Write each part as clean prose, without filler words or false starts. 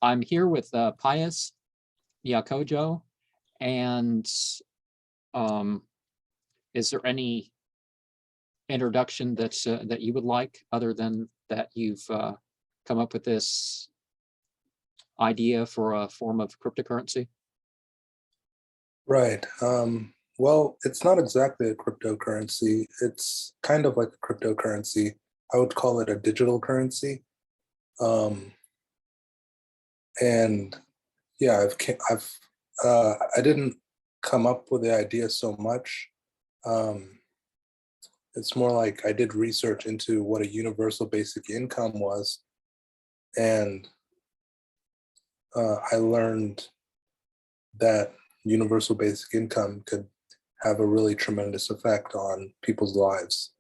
I'm here with Pius Yakojo, and is there any introduction that's that you would like, other than that you've come up with this idea for a form of cryptocurrency? Right. Well, it's not exactly a cryptocurrency. It's kind of like a cryptocurrency. I would call it a digital currency. And yeah, I didn't come up with the idea so much. It's more like I did research into what a universal basic income was, and I learned that universal basic income could have a really tremendous effect on people's lives.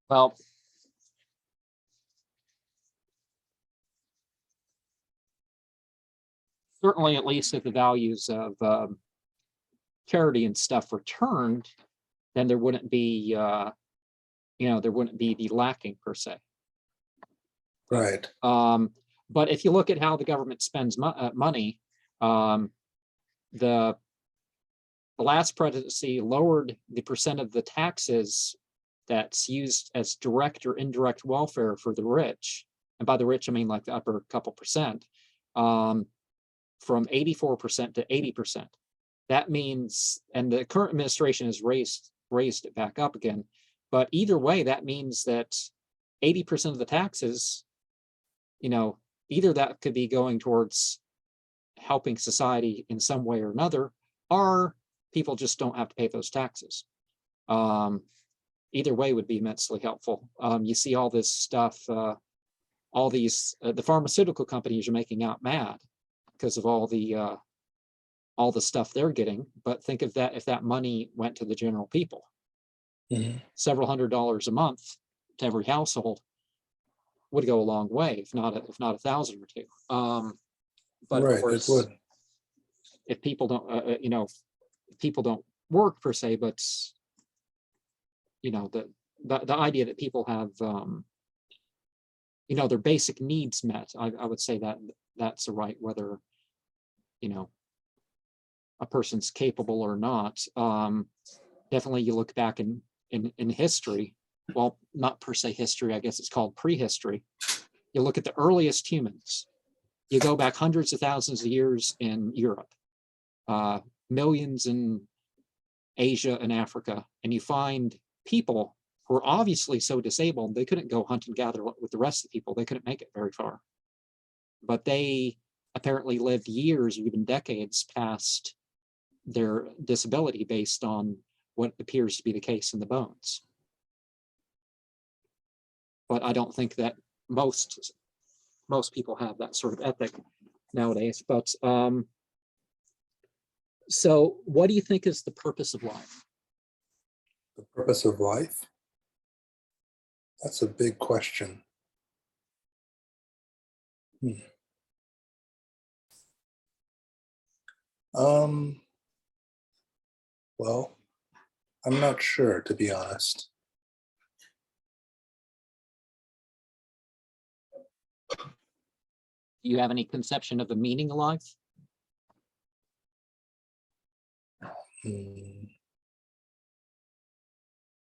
Well, certainly, at least if the values of charity and stuff returned, then there wouldn't be, there wouldn't be the lacking per se. Right. But if you look at how the government spends money, the last presidency lowered the percent of the taxes that's used as direct or indirect welfare for the rich, and by the rich I mean like the upper couple percent, from 84% to 80%. That means, and the current administration has raised it back up again, but either way, that means that 80% of the taxes, either that could be going towards helping society in some way or another, or people just don't have to pay those taxes. Either way would be immensely helpful. You see all this stuff, all these, the pharmaceutical companies are making out mad because of all the stuff they're getting. But think of that, if that money went to the general people, several $100s a month to every household would go a long way, if not 1,000 or two. But right, of course, it would. If people don't, people don't work per se, but the idea that people have, their basic needs met, I would say that that's the right, whether, a person's capable or not. Definitely, you look back in history. Well, not per se history, I guess it's called prehistory. You look at the earliest humans. You go back hundreds of thousands of years in Europe, millions in Asia and Africa, and you find people who are obviously so disabled they couldn't go hunt and gather with the rest of the people. They couldn't make it very far. But they apparently lived years, even decades, past their disability based on what appears to be the case in the bones. But I don't think that most people have that sort of ethic nowadays. But so what do you think is the purpose of life? The purpose of life? That's a big question. Well, I'm not sure, to be honest. Do you have any conception of the meaning of life?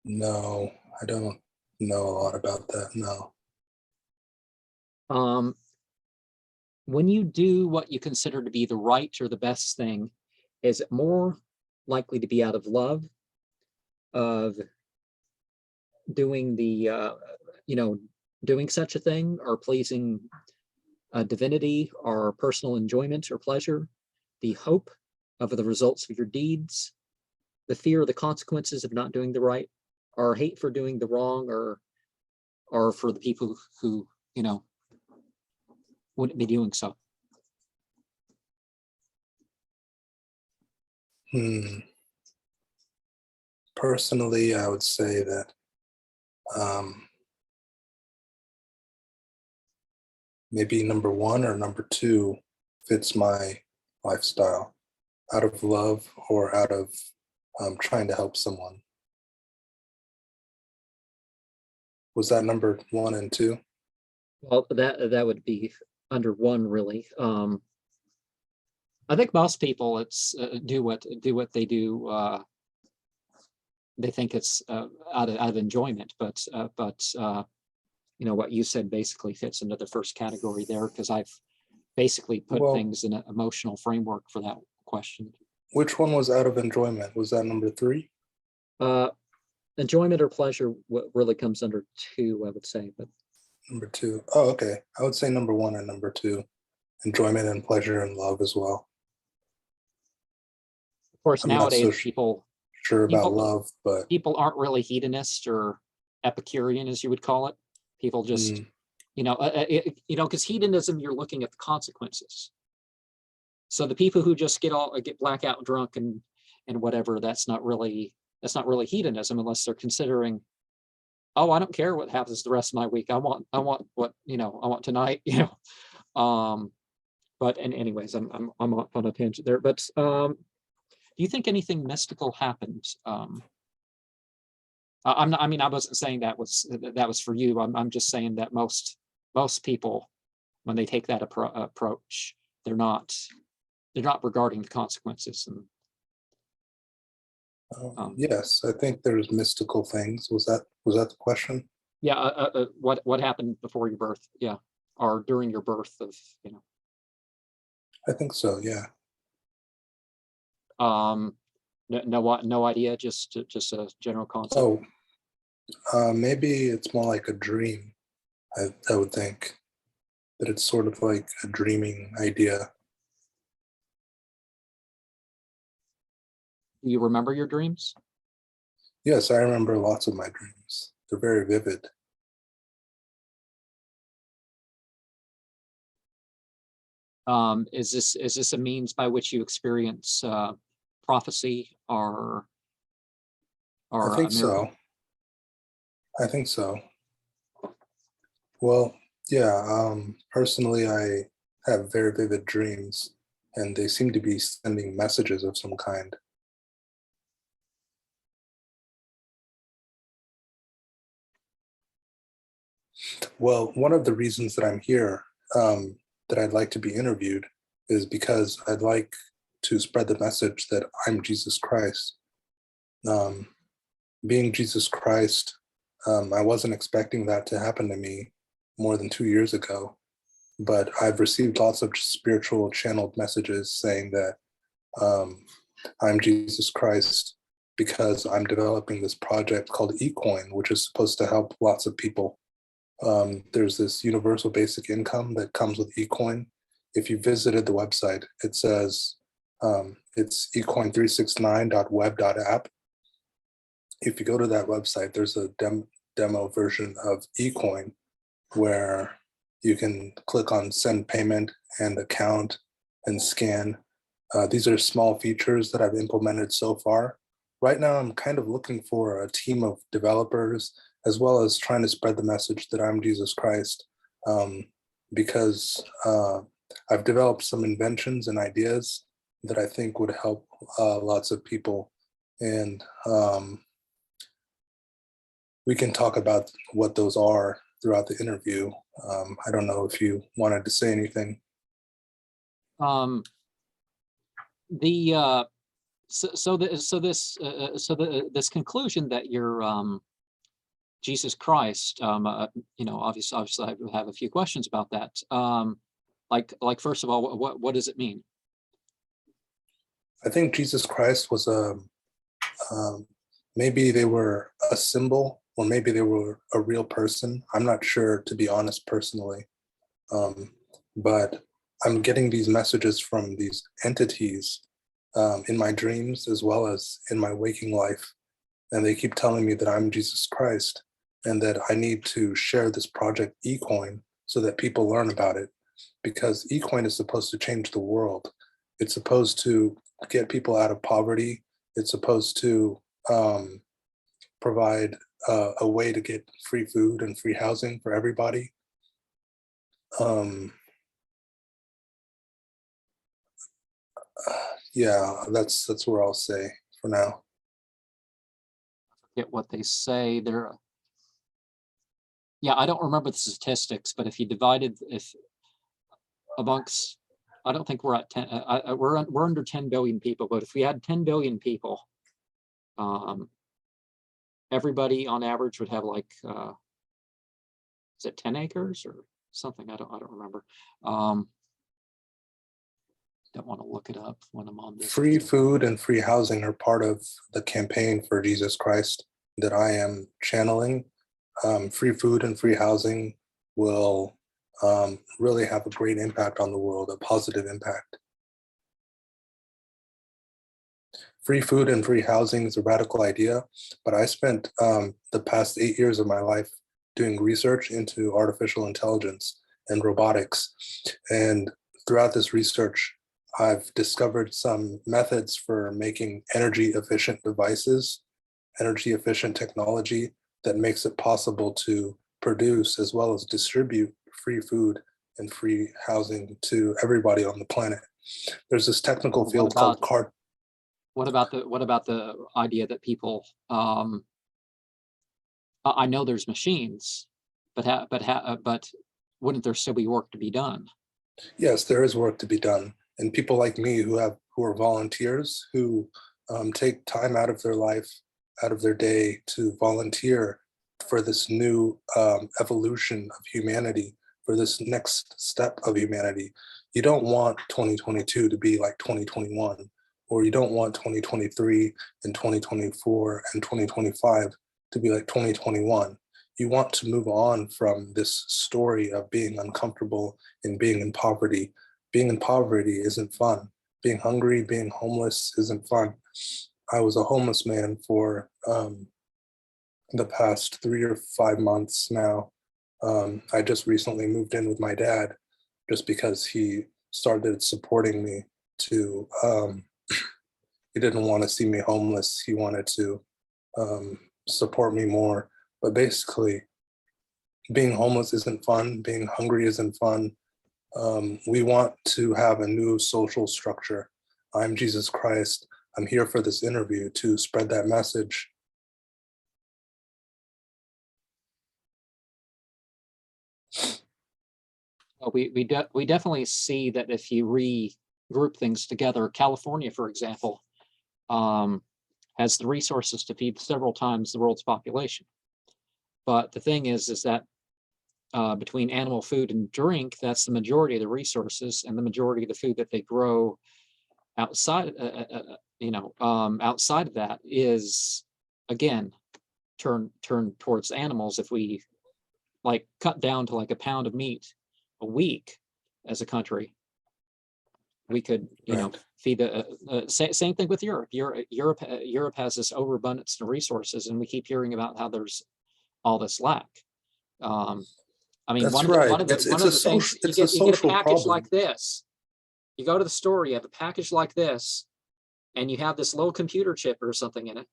No, I don't know a lot about that, no. When you do what you consider to be the right or the best thing, is it more likely to be out of love, of doing the, doing such a thing, or pleasing a divinity, or personal enjoyment or pleasure, the hope of the results of your deeds, the fear of the consequences of not doing the right, or hate for doing the wrong, or for the people who, wouldn't be doing so? Personally, I would say that maybe number one or number two fits my lifestyle, out of love or out of trying to help someone. Was that number 1 and 2? Well, that would be under one, really. I think most people do what they do. They think it's out of enjoyment, but you know, what you said basically fits into the first category there, because I've basically put Well, things in an emotional framework for that question. which one was out of enjoyment? Was that number 3? Enjoyment or pleasure really comes under two, I would say, but Number 2. Oh, okay. I would say number 1 and number 2. Enjoyment and pleasure and love as well. of course I'm not so nowadays sure about people love, but people aren't really hedonist or Epicurean, as you would call it. People just, you know, you know, because hedonism, you're looking at the consequences. So the people who just get blackout drunk and whatever, that's not really hedonism, unless they're considering, oh, I don't care what happens the rest of my week. I want what, you know, I want tonight, you know. But anyways, I'm on a tangent there. But do you think anything mystical happened? I'm not, I mean, I wasn't saying that was for you. I'm just saying that most people, when they take that approach, they're not regarding the consequences. And yes, I think there's mystical things. Was that the question? yeah, what happened before your birth? Yeah, or during your birth of, you know. I think so, yeah. No idea, just a general concept. Maybe it's more like a dream. I would think that it's sort of like a dreaming idea. Do you remember your dreams? Yes, I remember lots of my dreams. They're very vivid. Is this a means by which you experience prophecy or I think a miracle? so. I think so. Well, yeah, personally, I have very vivid dreams, and they seem to be sending messages of some kind. Well, one of the reasons that I'm here, that I'd like to be interviewed, is because I'd like to spread the message that I'm Jesus Christ. Um, Being Jesus Christ, I wasn't expecting that to happen to me more than 2 years ago, but I've received lots of spiritual channeled messages saying that I'm Jesus Christ because I'm developing this project called eCoin, which is supposed to help lots of people. There's this universal basic income that comes with eCoin. If you visited the website, it says it's ecoin369.web.app. If you go to that website, there's a demo version of eCoin where you can click on send payment and account and scan. These are small features that I've implemented so far. Right now, I'm kind of looking for a team of developers, as well as trying to spread the message that I'm Jesus Christ, because I've developed some inventions and ideas that I think would help lots of people. And we can talk about what those are throughout the interview. I don't know if you wanted to say anything. Um, this conclusion that you're Jesus Christ, you know, obviously I have a few questions about that. Like first of all, what does it mean? I think Jesus Christ was maybe they were a symbol, or maybe they were a real person. I'm not sure, to be honest, personally. But I'm getting these messages from these entities in my dreams as well as in my waking life. And they keep telling me that I'm Jesus Christ and that I need to share this project eCoin so that people learn about it, because eCoin is supposed to change the world. It's supposed to get people out of poverty. It's supposed to provide a way to get free food and free housing for everybody. Yeah, that's where I'll say for now. Get what they say. They're Yeah, I don't remember the statistics, but if you divided, if amongst, I don't think we're at 10, we're under 10 billion people, but if we had 10 billion people, everybody on average would have like, is it 10 acres or something? I don't remember. Don't want to look it up when I'm on this. Free food and free housing are part of the campaign for Jesus Christ that I am channeling. Free food and free housing will really have a great impact on the world, a positive impact. Free food and free housing is a radical idea, but I spent the past 8 years of my life doing research into artificial intelligence and robotics. And throughout this research, I've discovered some methods for making energy efficient devices, energy efficient technology that makes it possible to produce as well as distribute free food and free housing to everybody on the planet. There's this technical field called card. What about the idea that people, I know there's machines, but wouldn't there still be work to be done? Yes, there is work to be done. And people like me who are volunteers, who take time out of their life, out of their day to volunteer for this new evolution of humanity, for this next step of humanity. You don't want 2022 to be like 2021, or you don't want 2023 and 2024 and 2025 to be like 2021. You want to move on from this story of being uncomfortable and being in poverty. Being in poverty isn't fun. Being hungry, being homeless isn't fun. I was a homeless man for the past 3 or 5 months now. I just recently moved in with my dad just because he started supporting me to, he didn't want to see me homeless. He wanted to support me more. But basically, being homeless isn't fun. Being hungry isn't fun. We want to have a new social structure. I'm Jesus Christ. I'm here for this interview to spread that message. We definitely see that if you regroup things together, California, for example, has the resources to feed several times the world's population. But the thing is that between animal food and drink, that's the majority of the resources, and the majority of the food that they grow outside, outside of that is, again, turned towards animals. If we like cut down to like a pound of meat a week as a country, we could, feed the same thing with Europe. Europe has this overabundance of resources, and we keep hearing about how there's all this lack. I mean, That's one right. of the things you get a package like this. You go to the store, you have a package like this, and you have this little computer chip or something in it.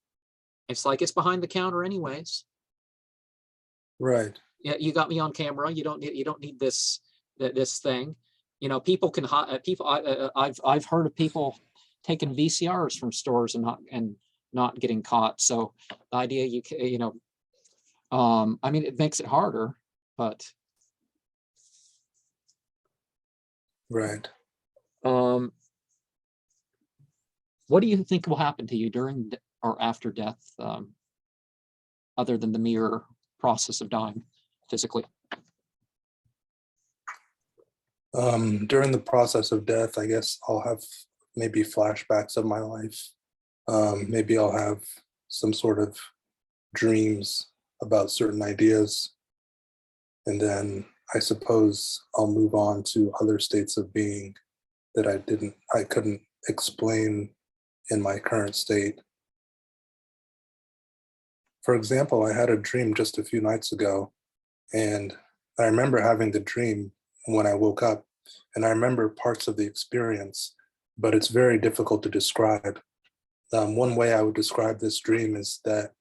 It's like it's behind the counter anyways. Right. Yeah, you got me on camera. You don't need this thing. People can I've heard of people taking VCRs from stores and not getting caught. So the idea I mean, it makes it harder, but right. What do you think will happen to you during or after death, other than the mere process of dying physically? During the process of death, I guess I'll have maybe flashbacks of my life. Maybe I'll have some sort of dreams about certain ideas. And then I suppose I'll move on to other states of being that I couldn't explain in my current state. For example, I had a dream just a few nights ago, and I remember having the dream when I woke up, and I remember parts of the experience, but it's very difficult to describe. One way I would describe this dream is that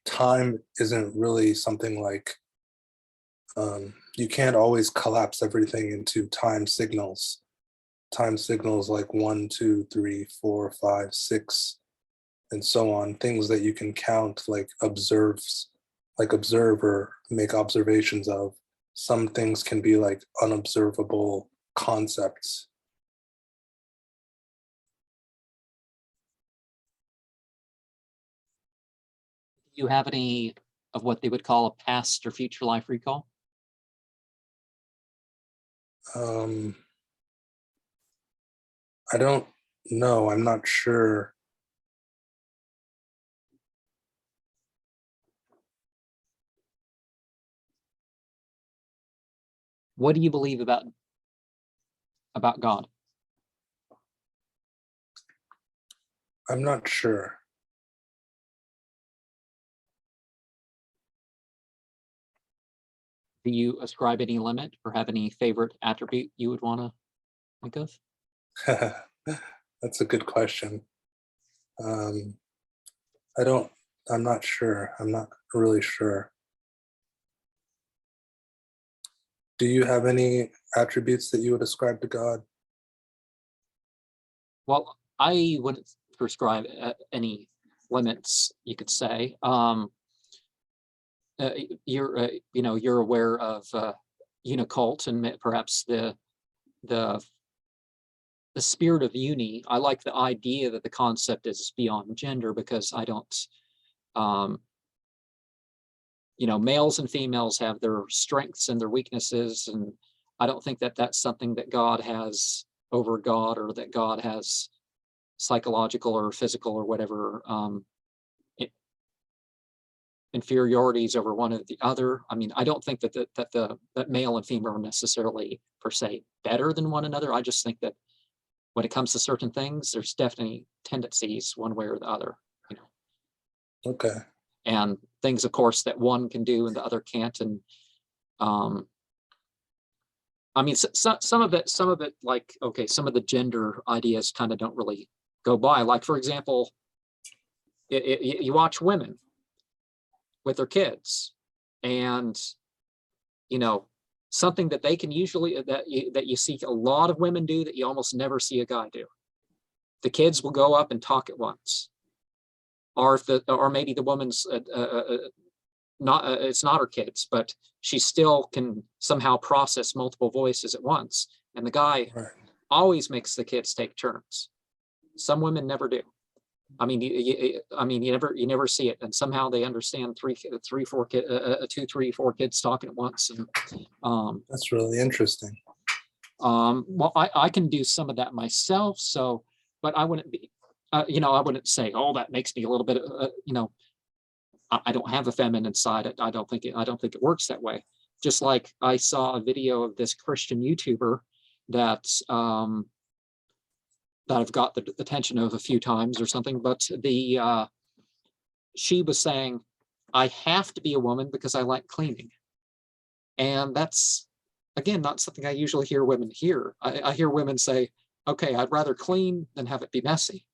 time isn't really something like, you can't always collapse everything into time signals. Time signals like 1, 2, 3, 4, 5, 6, and so on, things that you can count like observes. like observe or make observations of. Some things can be like unobservable concepts. Do you have any of what they would call a past or future life recall? I don't know. I'm not sure. What do you believe about God? I'm not sure. Do you ascribe any limit or have any favorite attribute you would want to think of? That's a good question. I'm not sure. I'm not really sure. Do you have any attributes that you would ascribe to God? Well, I wouldn't prescribe any limits, you could say. You're aware of Unicult and perhaps the spirit of uni. I like the idea that the concept is beyond gender, because I don't, males and females have their strengths and their weaknesses, and I don't think that that's something that God has over God, or that God has psychological or physical or whatever inferiorities over one or the other. I mean, I don't think that male and female are necessarily per se better than one another. I just think that when it comes to certain things, there's definitely tendencies one way or the other. Okay. And things, of course, that one can do and the other can't. And I mean, some of it, like, okay, some of the gender ideas kind of don't really go by. Like, for example, you watch women with their kids, and something that they can usually that you see a lot of women do that you almost never see a guy do. The kids will go up and talk at once, or maybe the woman's it's not her kids, but she still can somehow process multiple voices at once, and the guy always makes the kids take turns. Some women never do. I mean, you never see it, and somehow they understand two, 3, 4 kids talking at once. And that's really interesting. Well, I can do some of that myself, so, but I wouldn't be, I wouldn't say, oh, that makes me a little bit, I don't have a feminine side. I don't think it works that way. Just like I saw a video of this Christian YouTuber that I've got the attention of a few times or something, but she was saying, I have to be a woman because I like cleaning. And that's, again, not something I usually hear women hear. I hear women say, okay, I'd rather clean than have it be messy.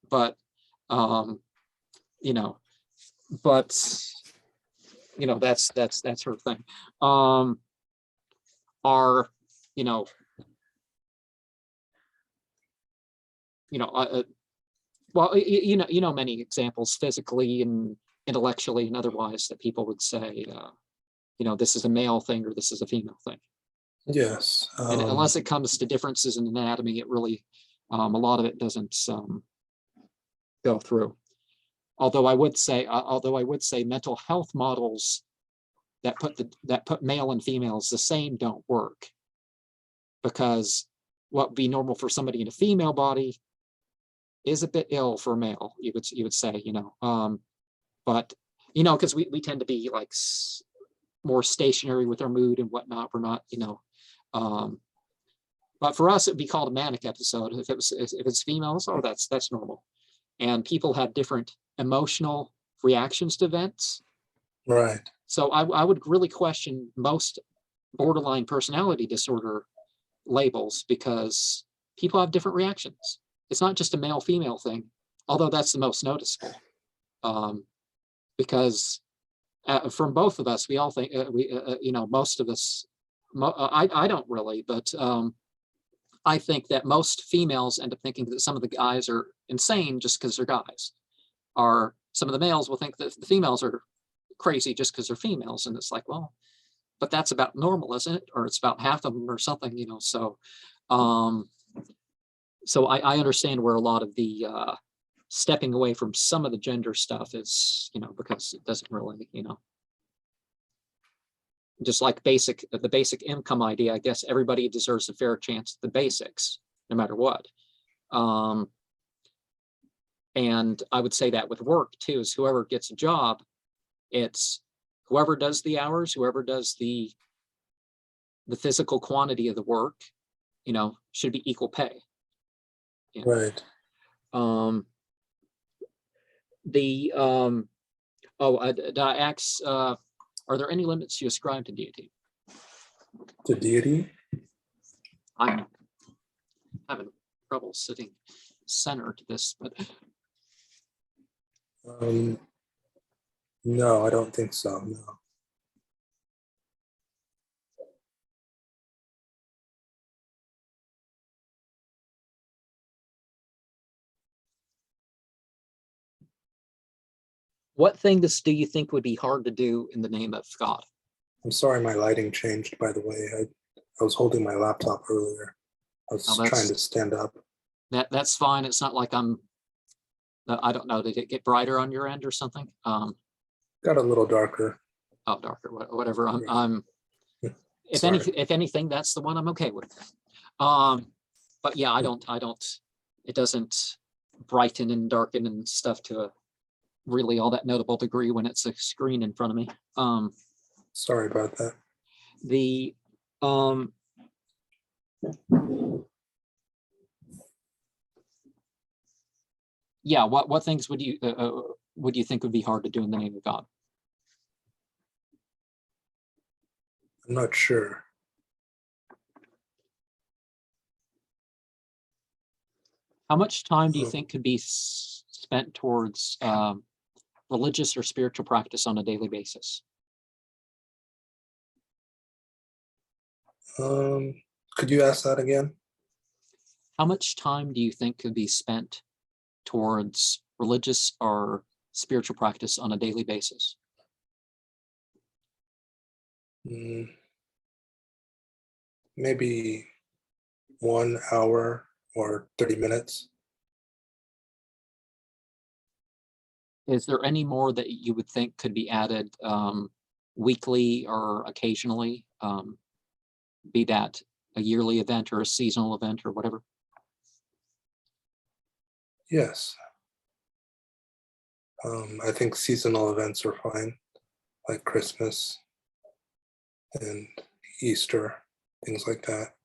But, that's her thing. Many examples physically and intellectually and otherwise that people would say, this is a male thing or this is a female thing. Yes. And unless it comes to differences in anatomy, it really, a lot of it doesn't go through. Although I would say mental health models that put male and females the same don't work, because what would be normal for somebody in a female body is a bit ill for a male, you would say, but because we tend to be like more stationary with our mood and whatnot. We're not, but for us, it'd be called a manic episode. If it's females, oh, that's normal. And people have different emotional reactions to events. Right. So I would really question most borderline personality disorder labels, because people have different reactions. It's not just a male-female thing, although that's the most noticeable. Because from both of us, we all think, most of us, I don't really, but I think that most females end up thinking that some of the guys are insane just because they're guys. Some of the males will think that the females are crazy just because they're females. And it's like, well, but that's about normal, isn't it? Or it's about half of them or something, you know. So so I understand where a lot of the stepping away from some of the gender stuff is, you know, because it doesn't really, you know, just like the basic income idea, I guess everybody deserves a fair chance at the basics, no matter what. And I would say that with work too, is whoever gets a job, it's whoever does the hours, whoever does the physical quantity of the work, you know, should be equal pay. Yeah. Right. Did I ask, are there any limits you ascribe to deity? To deity? I'm having trouble sitting center to this, but No, I don't think so. No. what thing do you think would be hard to do in the name of God? I'm sorry, my lighting changed, by the way. I was holding my laptop earlier. I was trying to stand up. That's fine. It's not like I don't know, did it get brighter on your end or something? Got a little darker. Oh, darker, whatever. Sorry. If anything, that's the one I'm okay with. But yeah, I don't, it doesn't brighten and darken and stuff to a really all that notable degree when it's a screen in front of me. Sorry about that. The yeah, what things would you think would be hard to do in the name of God? I'm not sure. How much time do you think could be spent towards religious or spiritual practice on a daily basis? Could you ask that again? How much time do you think could be spent towards religious or spiritual practice on a daily basis? Maybe 1 hour or 30 minutes. Is there any more that you would think could be added weekly or occasionally, be that a yearly event or a seasonal event or whatever? Yes. I think seasonal events are fine, like Christmas and Easter, things like that.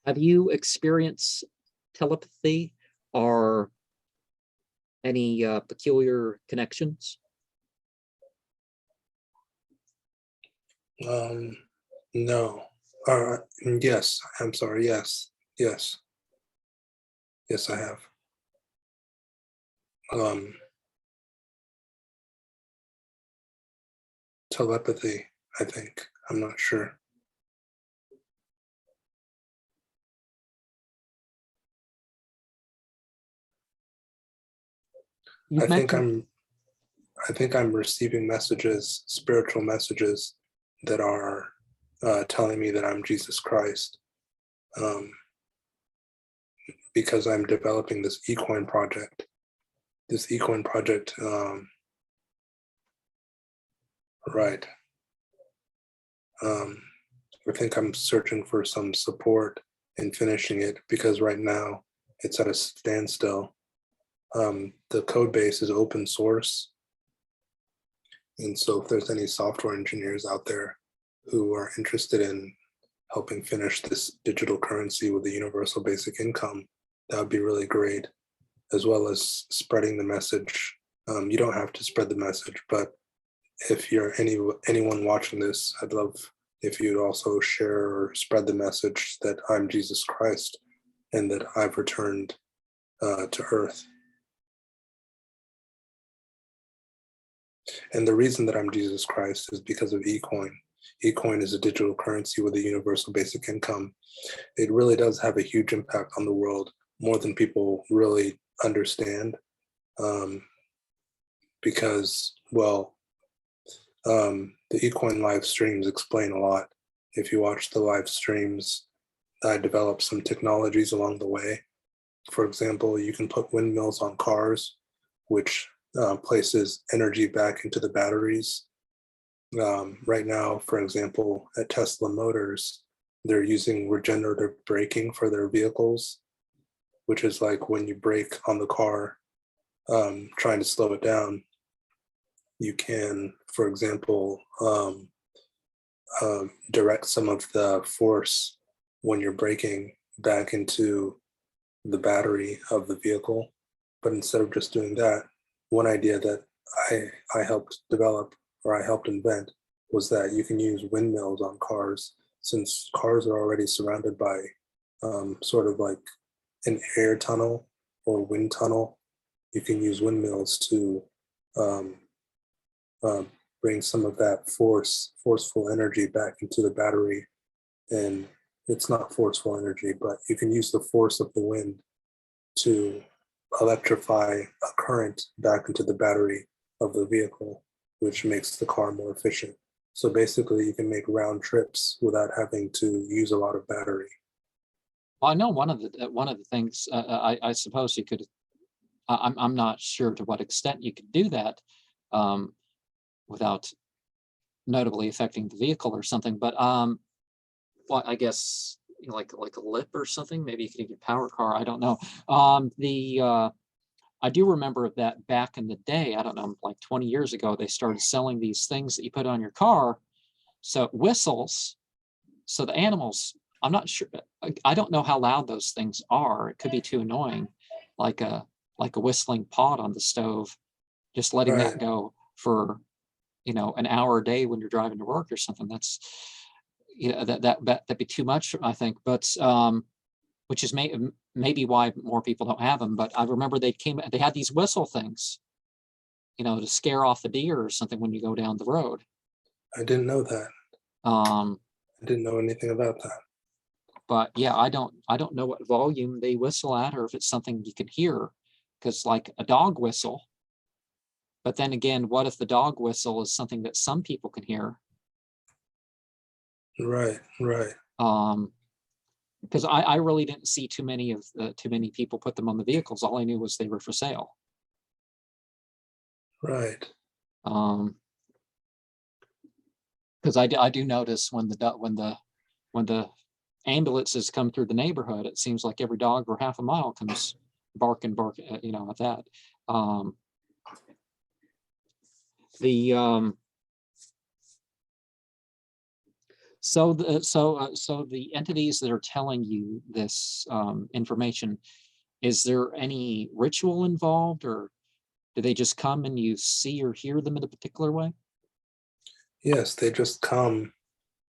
Have you experienced telepathy or any peculiar connections? No. Yes, I'm sorry. Yes. Yes, I have. Telepathy, I think. I'm not sure. I think I'm receiving messages, spiritual messages that are telling me that I'm Jesus Christ, because I'm developing this ecoin project. This ecoin project, right. I think I'm searching for some support in finishing it because right now it's at a standstill. The code base is open source. And so if there's any software engineers out there who are interested in helping finish this digital currency with the universal basic income, that would be really great, as well as spreading the message. You don't have to spread the message, but if you're anyone watching this, I'd love if you'd also share or spread the message that I'm Jesus Christ and that I've returned to earth. And the reason that I'm Jesus Christ is because of eCoin. eCoin is a digital currency with a universal basic income. It really does have a huge impact on the world, more than people really understand. Because, well, the eCoin live streams explain a lot. If you watch the live streams, I developed some technologies along the way. For example, you can put windmills on cars, which places energy back into the batteries. Right now, for example, at Tesla Motors, they're using regenerative braking for their vehicles, which is like when you brake on the car, trying to slow it down, you can, for example, direct some of the force when you're braking back into the battery of the vehicle. But instead of just doing that, one idea that I helped develop, or I helped invent, was that you can use windmills on cars, since cars are already surrounded by sort of like an air tunnel or wind tunnel. You can use windmills to bring some of that forceful energy back into the battery. And it's not forceful energy, but you can use the force of the wind to electrify a current back into the battery of the vehicle, which makes the car more efficient. So basically, you can make round trips without having to use a lot of battery. Well, I know one of the things I suppose you could. I'm not sure to what extent you could do that without notably affecting the vehicle or something. But well, I guess like a lip or something. Maybe you could get a power car. I don't know. I do remember that back in the day. I don't know, like 20 years ago, they started selling these things that you put on your car, so it whistles. So the animals. I'm not sure. I don't know how loud those things are. It could be too annoying, like a whistling pot on the stove. Just letting Right. that go for an hour a day when you're driving to work or something. That's that'd be too much, I think. But which is maybe why more people don't have them. But I remember they had these whistle things, to scare off the deer or something when you go down the road. I didn't know that. Um, I didn't know anything about that. but yeah, I don't know what volume they whistle at, or if it's something you can hear, because like a dog whistle. But then again, what if the dog whistle is something that some people can hear? Right. Because I really didn't see too many people put them on the vehicles. All I knew was they were for sale. Right. Because I do notice when the ambulances come through the neighborhood, it seems like every dog for half a mile comes barking, at that. So the entities that are telling you this information, is there any ritual involved, or do they just come and you see or hear them in a particular way? Yes, they just come,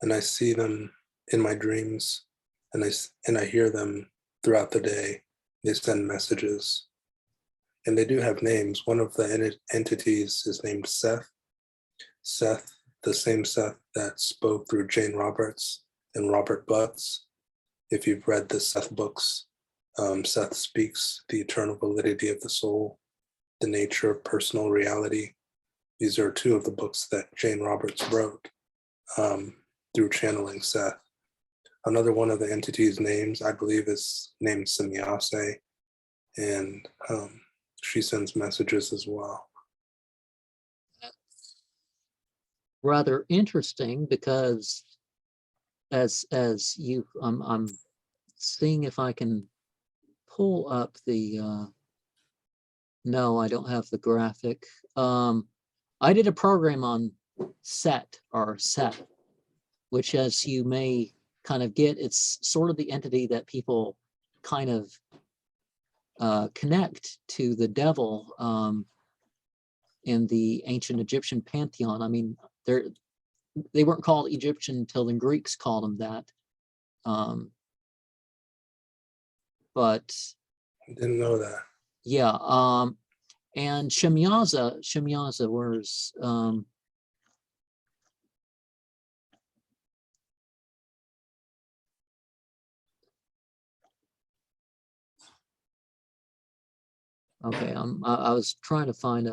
and I see them in my dreams, and I hear them throughout the day. They send messages, and they do have names. One of the entities is named Seth. Seth, the same Seth that spoke through Jane Roberts and Robert Butts. If you've read the Seth books, Seth speaks the eternal validity of the soul, the nature of personal reality. These are two of the books that Jane Roberts wrote through channeling Seth. Another one of the entity's names, I believe, is named Semyase, and she sends messages as well. Rather interesting, because as you I'm seeing if I can pull up the no, I don't have the graphic. I did a program on Set, which, as you may kind of get, it's sort of the entity that people kind of connect to the devil in the ancient Egyptian pantheon. I mean, they weren't called Egyptian until the Greeks called them that. But I didn't know that. yeah, And Shemyaza, where's okay, I was trying to find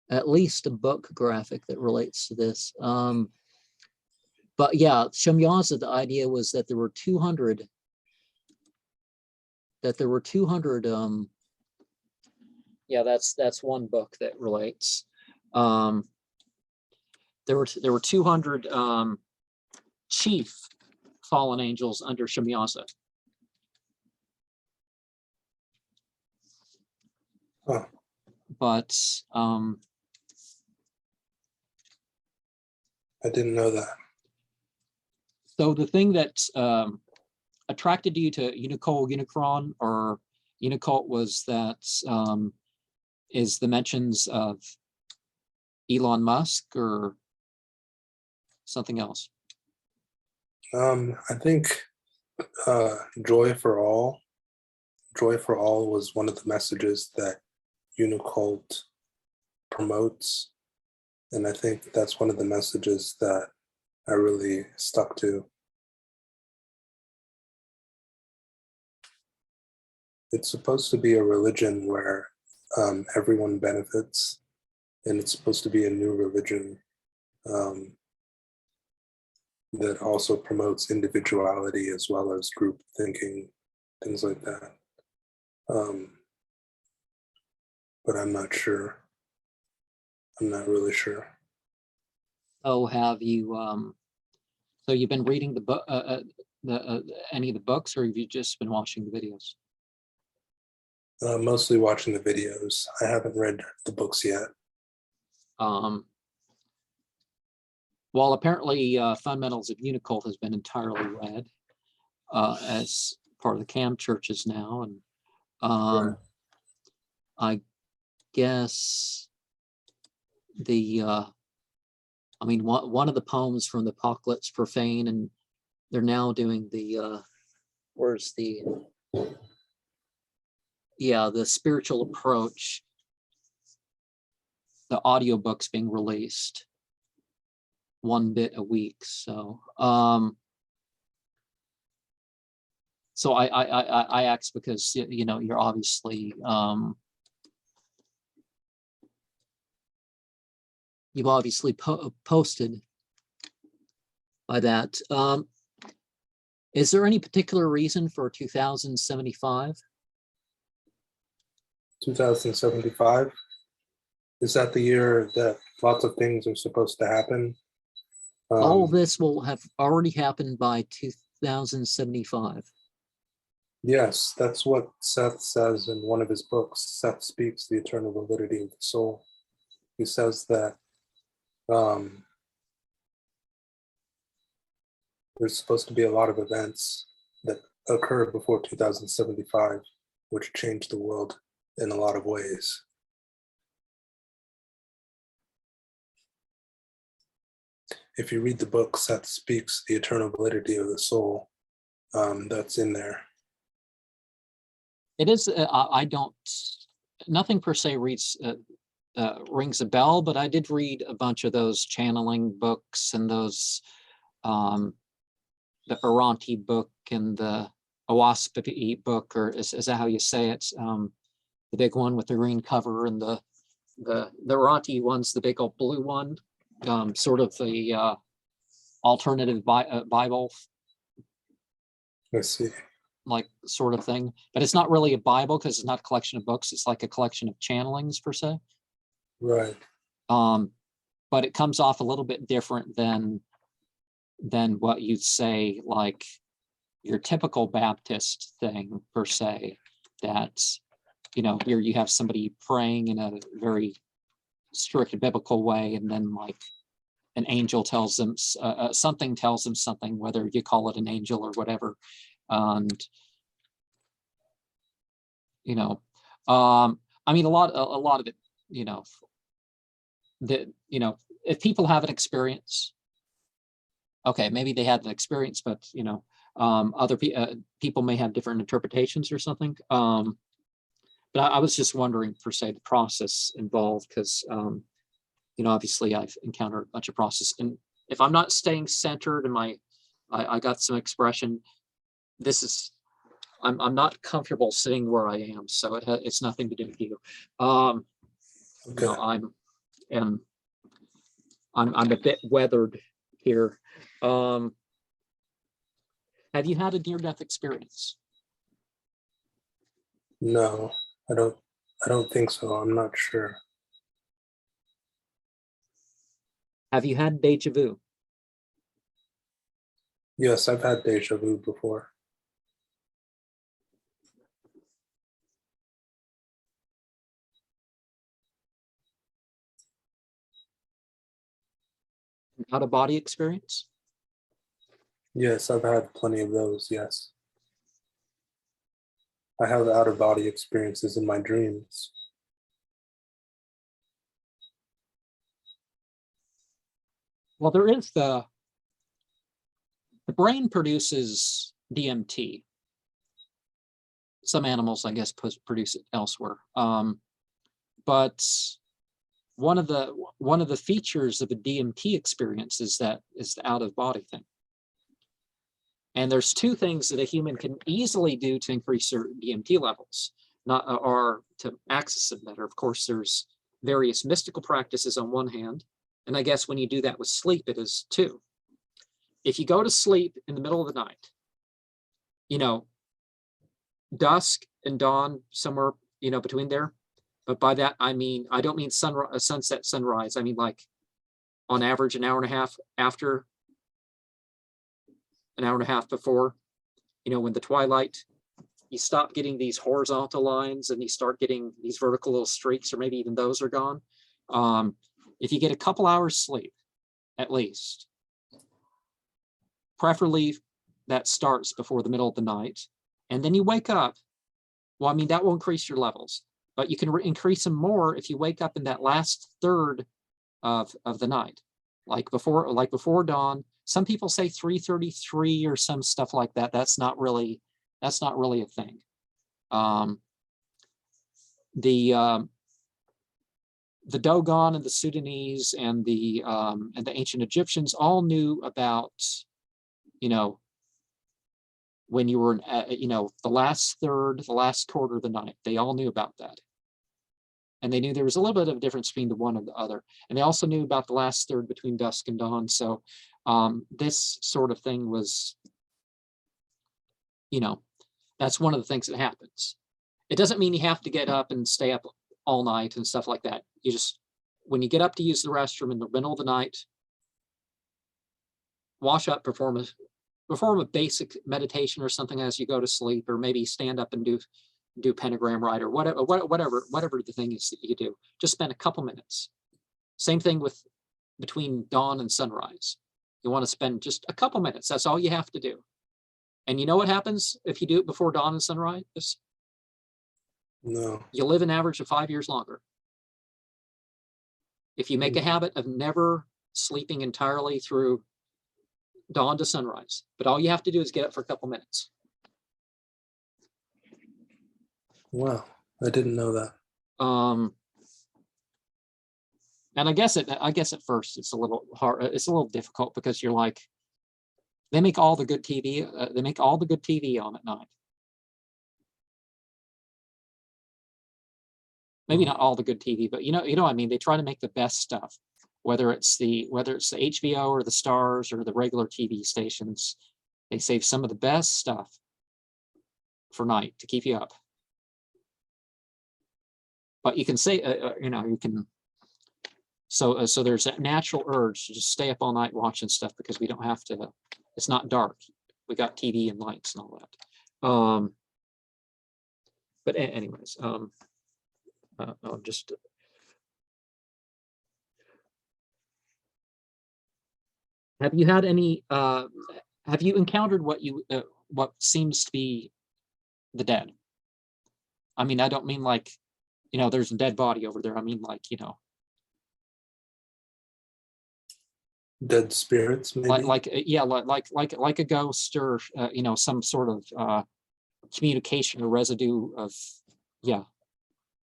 at least a book graphic that relates to this. But yeah, Shemyaza, the idea was that there were 200 yeah, that's one book that relates. There were 200 chief fallen angels under Shemyaza. Huh. But I didn't know that. so the thing that attracted you to Unicult, Unicron, or Unicult was that is the mentions of Elon Musk or something else? I think Joy for All was one of the messages that Unicult promotes. And I think that's one of the messages that I really stuck to. It's supposed to be a religion where everyone benefits, and it's supposed to be a new religion that also promotes individuality as well as group thinking, things like that. But I'm not sure. I'm not really sure. Oh, have you so you've been reading the book any of the books, or have you just been watching the videos? Mostly watching the videos. I haven't read the books yet. Well, apparently Fundamentals of Unicult has been entirely read as part of the CAM churches now, and Yeah. I guess the I mean, one of the poems from the Apocalypse Profane, and they're now doing the where's the the spiritual approach. The audiobook's being released one bit a week, so so I asked because you know you're obviously you've obviously posted by that. Is there any particular reason for 2075? 2075? Is that the year that lots of things are supposed to happen? All of this will have already happened by 2075. Yes, that's what Seth says in one of his books. Seth Speaks, The Eternal Validity of the Soul. He says that there's supposed to be a lot of events that occur before 2075, which change the world in a lot of ways. If you read the book, Seth Speaks, The Eternal Validity of the Soul, that's in there. It is, I don't, nothing per se rings a bell, but I did read a bunch of those channeling books and those, the Aranti book and the Owaspi book, or is that how you say it? The big one with the green cover, and the Aranti one's the big old blue one, sort of the alternative Bible. I see. Like sort of thing, but it's not really a Bible because it's not a collection of books. It's like a collection of channelings per se. Right. But it comes off a little bit different than what you'd say, like your typical Baptist thing per se, that, you know, here you have somebody praying in a very strict biblical way, and then like an angel tells them something, tells them something, whether you call it an angel or whatever. And you know, I mean, a lot of it, you know, that, you know, if people have an experience, okay, maybe they had an experience, but you know, other people may have different interpretations or something. But I was just wondering, per se, the process involved, because you know, obviously I've encountered a bunch of process, and if I'm not staying centered and I got some expression, this is, I'm not comfortable sitting where I am, so it's nothing to do with you. You know, I'm a bit weathered here. Have you had a near-death experience? No, I don't think so. I'm not sure. Have you had deja vu? Yes, I've had deja vu before. Out-of-body experience? Yes, I've had plenty of those, yes. I have out-of-body experiences in my dreams. Well, there is the brain produces DMT. Some animals, I guess, produce it elsewhere. But one of the features of a DMT experience is the out-of-body thing. And there's two things that a human can easily do to increase their DMT levels, or to access it better. Of course, there's various mystical practices on one hand, and I guess when you do that with sleep, it is too. If you go to sleep in the middle of the night, you know, dusk and dawn, somewhere, you know, between there. But by that, I mean, I don't mean sunset, sunrise. I mean, like, on average, an hour and a half after, an hour and a half before, you know, when the twilight, you stop getting these horizontal lines and you start getting these vertical little streaks, or maybe even those are gone. If you get a couple hours sleep, at least, preferably that starts before the middle of the night, and then you wake up, well, I mean, that will increase your levels, but you can increase them more if you wake up in that last third of the night, like before dawn. Some people say 3:33 or some stuff like that. That's not really a thing. The Dogon and the Sudanese and the ancient Egyptians all knew about, you know, when you were in, you know, the last third, the last quarter of the night. They all knew about that. And they knew there was a little bit of a difference between the one and the other. And they also knew about the last third between dusk and dawn. So this sort of thing was, you know, that's one of the things that happens. It doesn't mean you have to get up and stay up all night and stuff like that. You just, when you get up to use the restroom in the middle of the night, wash up, perform a basic meditation or something as you go to sleep, or maybe stand up and do pentagram rite, or whatever the thing is that you do. Just spend a couple minutes. Same thing with between dawn and sunrise. You want to spend just a couple minutes. That's all you have to do. And you know what happens if you do it before dawn and sunrise? No. You live an average of 5 years longer. If you make a habit of never sleeping entirely through dawn to sunrise, but all you have to do is get up for a couple minutes. Wow, I didn't know that. And I guess at first it's a little hard. It's a little difficult because you're like, they make all the good TV. They make all the good TV on at night. Maybe not all the good TV, but you know what I mean. They try to make the best stuff, whether it's the HBO or the Stars or the regular TV stations. They save some of the best stuff for night to keep you up. But you can say, you know, you can. So there's that natural urge to just stay up all night watching stuff because we don't have to. It's not dark. We got TV and lights and all that. But anyways, I'll just. Have you had any? Have you encountered what seems to be the dead? I mean, I don't mean like, you know, there's a dead body over there. I mean, like, you know, Dead spirits, maybe? like a ghost, or you know, some sort of communication or residue of, yeah.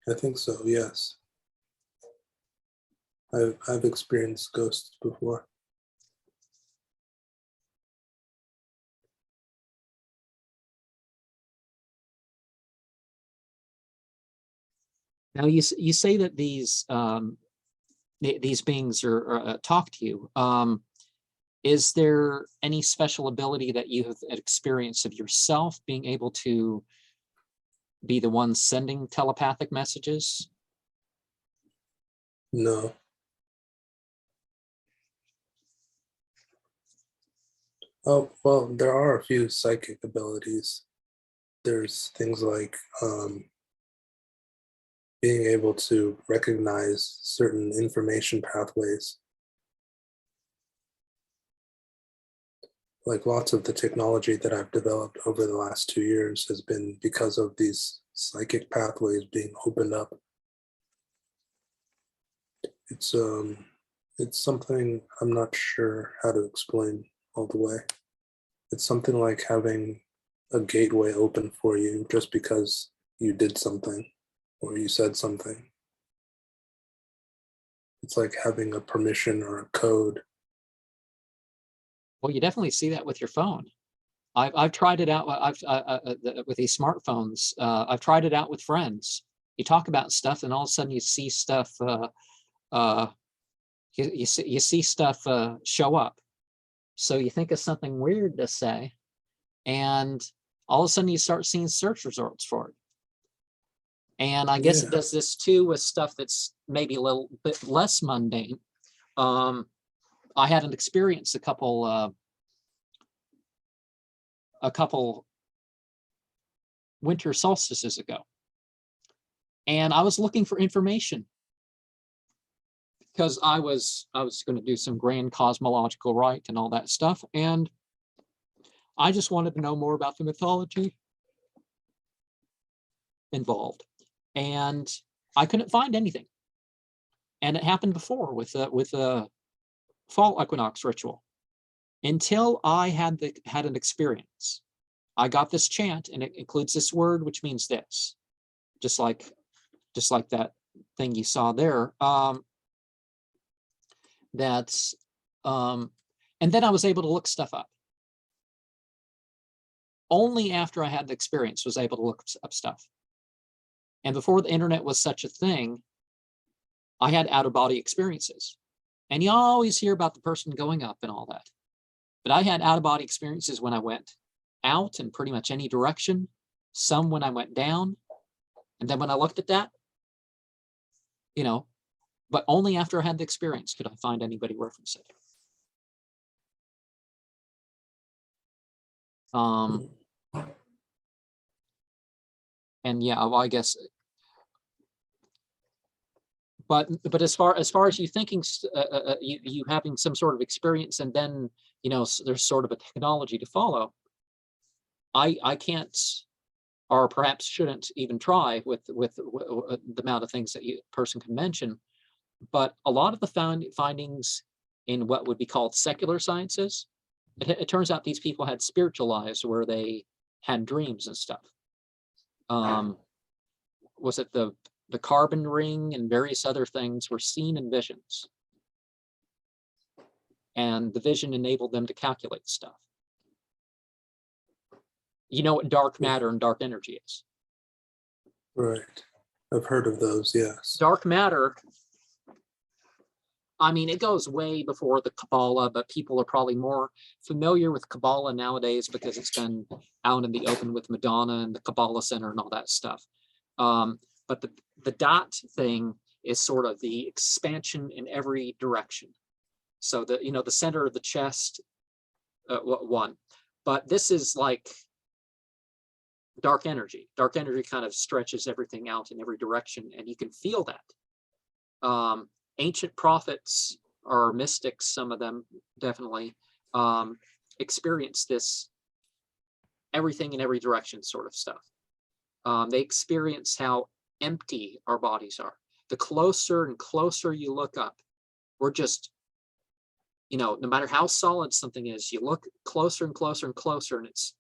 I think so, yes. I've experienced ghosts before. Now you say that these beings are talk to you. Is there any special ability that you have experienced of yourself being able to be the one sending telepathic messages? No. Oh, well, there are a few psychic abilities. There's things like being able to recognize certain information pathways. Like lots of the technology that I've developed over the last 2 years has been because of these psychic pathways being opened up. It's something I'm not sure how to explain all the way. It's something like having a gateway open for you just because you did something or you said something. It's like having a permission or a code. Well, you definitely see that with your phone. I've tried it out. With these smartphones. I've tried it out with friends. You talk about stuff, and all of a sudden you see stuff. You see stuff show up. So you think of something weird to say, and all of a sudden you start seeing search results for it. And I guess it does this too with stuff that's maybe a little bit less mundane. I had an experience a couple winter solstices ago, and I was looking for information because I was going to do some grand cosmological rite and all that stuff, and I just wanted to know more about the mythology involved, and I couldn't find anything. And it happened before with a fall equinox ritual. Until I had an experience, I got this chant, and it includes this word, which means this, just like that thing you saw there. That's and then I was able to look stuff up. Only after I had the experience was I able to look up stuff. And before the internet was such a thing, I had out-of-body experiences. And you always hear about the person going up and all that. But I had out-of-body experiences when I went out in pretty much any direction, some when I went down. And then when I looked at that, but only after I had the experience could I find anybody reference it. And yeah, well, I guess. But as far as you thinking, you having some sort of experience, and then there's sort of a technology to follow. I can't, or perhaps shouldn't even try with the amount of things that a person can mention. But a lot of the findings in what would be called secular sciences, it turns out these people had spiritual lives where they had dreams and stuff. Was it the carbon ring and various other things were seen in visions? And the vision enabled them to calculate stuff. You know what dark matter and dark energy is? Right. I've heard of those, yes. Dark matter, I mean, it goes way before the Kabbalah, but people are probably more familiar with Kabbalah nowadays because it's been out in the open with Madonna and the Kabbalah Center and all that stuff. But the dot thing is sort of the expansion in every direction. So the center of the chest, one. But this is like dark energy. Dark energy kind of stretches everything out in every direction, and you can feel that. Ancient prophets or mystics, some of them definitely experience this everything in every direction sort of stuff. They experience how empty our bodies are. The closer and closer you look up, we're just, no matter how solid something is, you look closer and closer and closer, and it's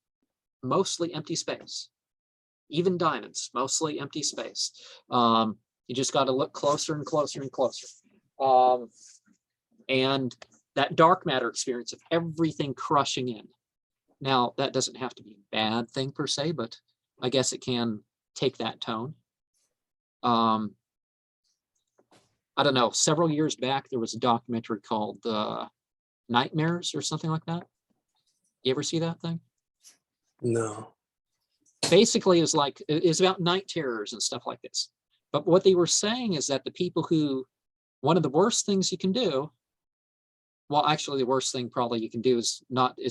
mostly empty space. even diamonds, mostly empty space. You just got to look closer and closer and closer. And that dark matter experience of everything crushing in. Now, that doesn't have to be a bad thing per se, but I guess it can take that tone. I don't know, several years back, there was a documentary called Nightmares or something like that. You ever see that thing? No. Basically, it's about night terrors and stuff like this. But what they were saying is that the people who, one of the worst things you can do, well, actually, the worst thing probably you can do is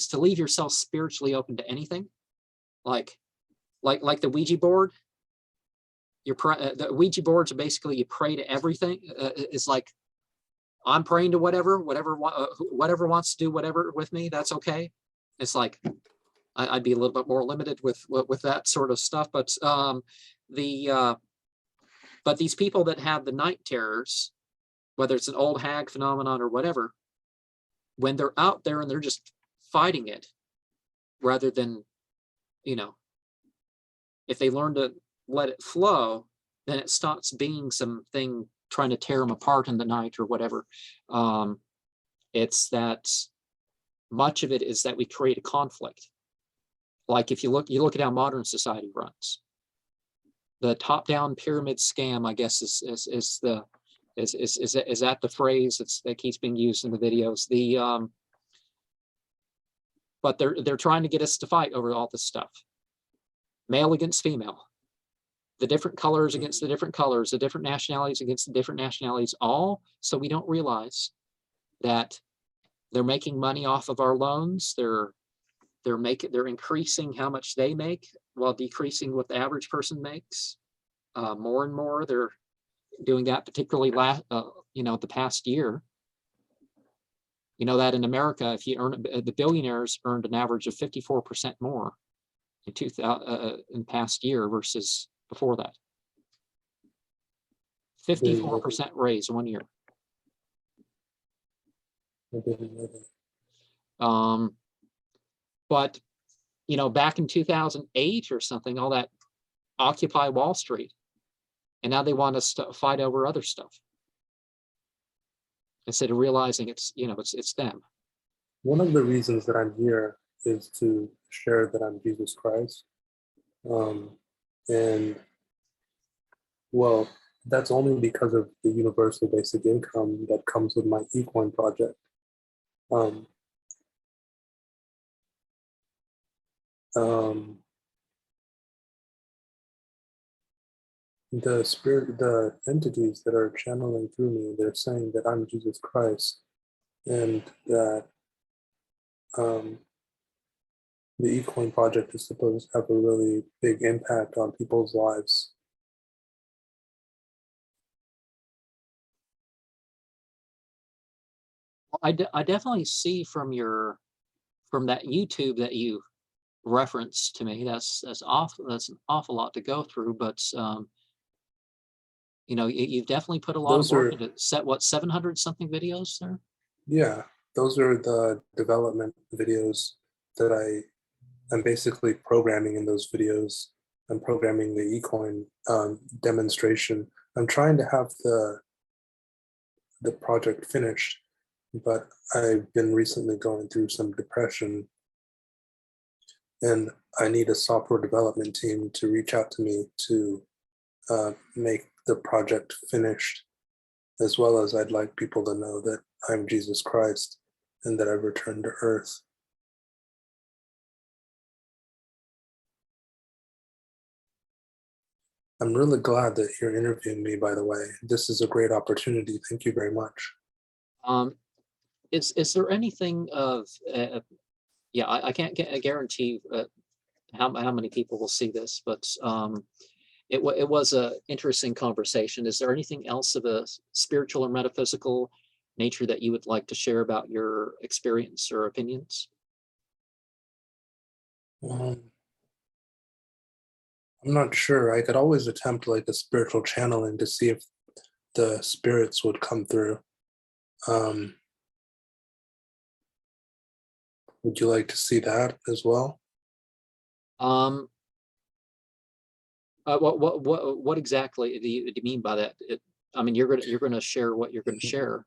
to leave yourself spiritually open to anything, like the Ouija board. The Ouija boards are basically you pray to everything. It's like I'm praying to whatever wants to do whatever with me. That's okay. It's like I'd be a little bit more limited with that sort of stuff. But but these people that have the night terrors, whether it's an old hag phenomenon or whatever, when they're out there and they're just fighting it, rather than, if they learn to let it flow, then it stops being something trying to tear them apart in the night or whatever. It's that much of it is that we create a conflict. Like if you look at how modern society runs, the top-down pyramid scam, I guess, is that the phrase that keeps being used in the videos. But they're trying to get us to fight over all this stuff. Male against female, the different colors against the different colors, the different nationalities against the different nationalities, all so we don't realize that they're making money off of our loans. They're increasing how much they make while decreasing what the average person makes. More and more, they're doing that, particularly the past year. You know that in America, if you the billionaires earned an average of 54% more in past year versus before that. 54% raise 1 year. But back in 2008 or something, all that Occupy Wall Street, and now they want us to fight over other stuff instead of realizing it's them. One of the reasons that I'm here is to share that I'm Jesus Christ. And well, that's only because of the universal basic income that comes with my eCoin project. The entities that are channeling through me, they're saying that I'm Jesus Christ, and that the eCoin project is supposed to have a really big impact on people's lives. I definitely see from that YouTube that you referenced to me, that's an awful lot to go through, but you've definitely put a lot of work into set 700 something videos there. Yeah, those are the development videos that I'm basically programming in those videos. I'm programming the eCoin demonstration. I'm trying to have the project finished, but I've been recently going through some depression, and I need a software development team to reach out to me to make the project finished, as well as I'd like people to know that I'm Jesus Christ and that I've returned to earth. I'm really glad that you're interviewing me, by the way. This is a great opportunity. Thank you very much. Is there anything of, I can't guarantee how many people will see this, but it was a interesting conversation. Is there anything else of a spiritual or metaphysical nature that you would like to share about your experience or opinions? I'm not sure. I could always attempt like a spiritual channeling to see if the spirits would come through. Would you like to see that as well? What exactly do you mean by that? I mean, you're gonna share what you're gonna share,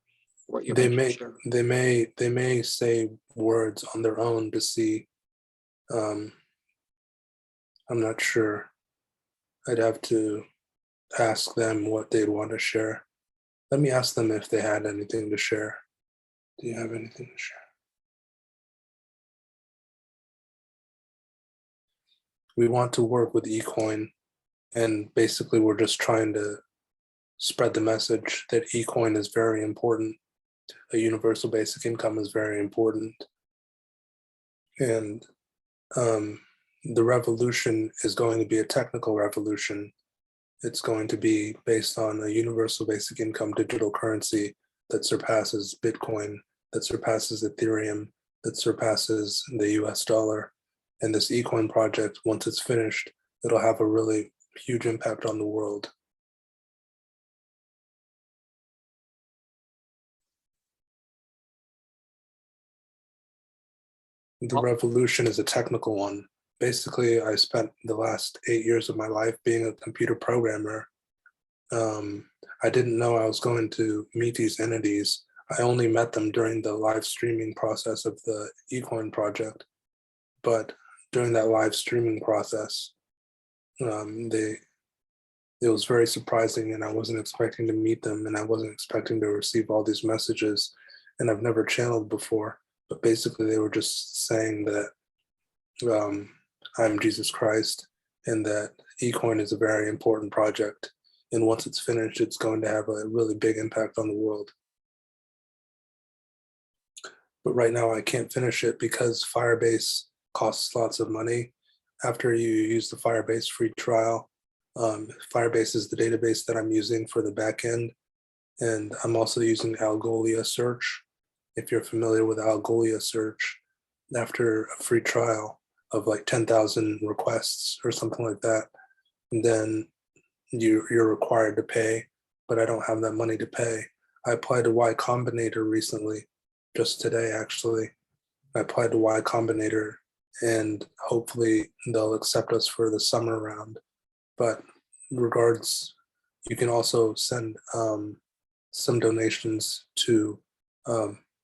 what you're They meant to may share. they may say words on their own to see. Um, I'm not sure. I'd have to ask them what they'd want to share. Let me ask them if they had anything to share. Do you have anything to share? We want to work with eCoin, and basically we're just trying to spread the message that eCoin is very important. A universal basic income is very important. And the revolution is going to be a technical revolution. It's going to be based on a universal basic income digital currency that surpasses Bitcoin, that surpasses Ethereum, that surpasses the US dollar. And this eCoin project, once it's finished, it'll have a really huge impact on the world. The revolution is a technical one. Basically, I spent the last 8 years of my life being a computer programmer. I didn't know I was going to meet these entities. I only met them during the live streaming process of the eCoin project. But during that live streaming process, it was very surprising, and I wasn't expecting to meet them, and I wasn't expecting to receive all these messages, and I've never channeled before. But basically, they were just saying that I'm Jesus Christ, and that eCoin is a very important project. And once it's finished, it's going to have a really big impact on the world. But right now, I can't finish it because Firebase costs lots of money. After you use the Firebase free trial, Firebase is the database that I'm using for the backend. And I'm also using Algolia search. If you're familiar with Algolia search, after a free trial of like 10,000 requests or something like that, then you're required to pay, but I don't have that money to pay. I applied to Y Combinator recently, just today actually. I applied to Y Combinator, and hopefully they'll accept us for the summer round. But regards, you can also send some donations to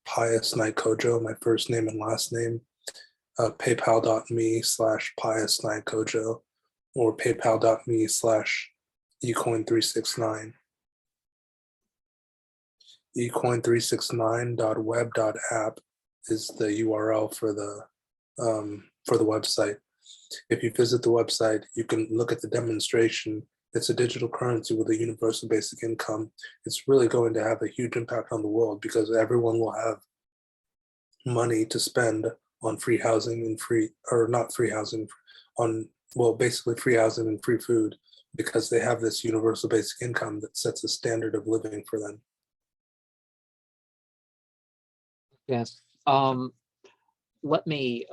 Pius Night Kojo, my first name and last name, paypal.me/Pius Night Kojo, or paypal.me/ecoin369. ecoin369.web.app is the URL for the website. If you visit the website, you can look at the demonstration. It's a digital currency with a universal basic income. It's really going to have a huge impact on the world because everyone will have money to spend on free housing and not free housing, basically free housing and free food, because they have this universal basic income that sets a standard of living for them. Yes. Let me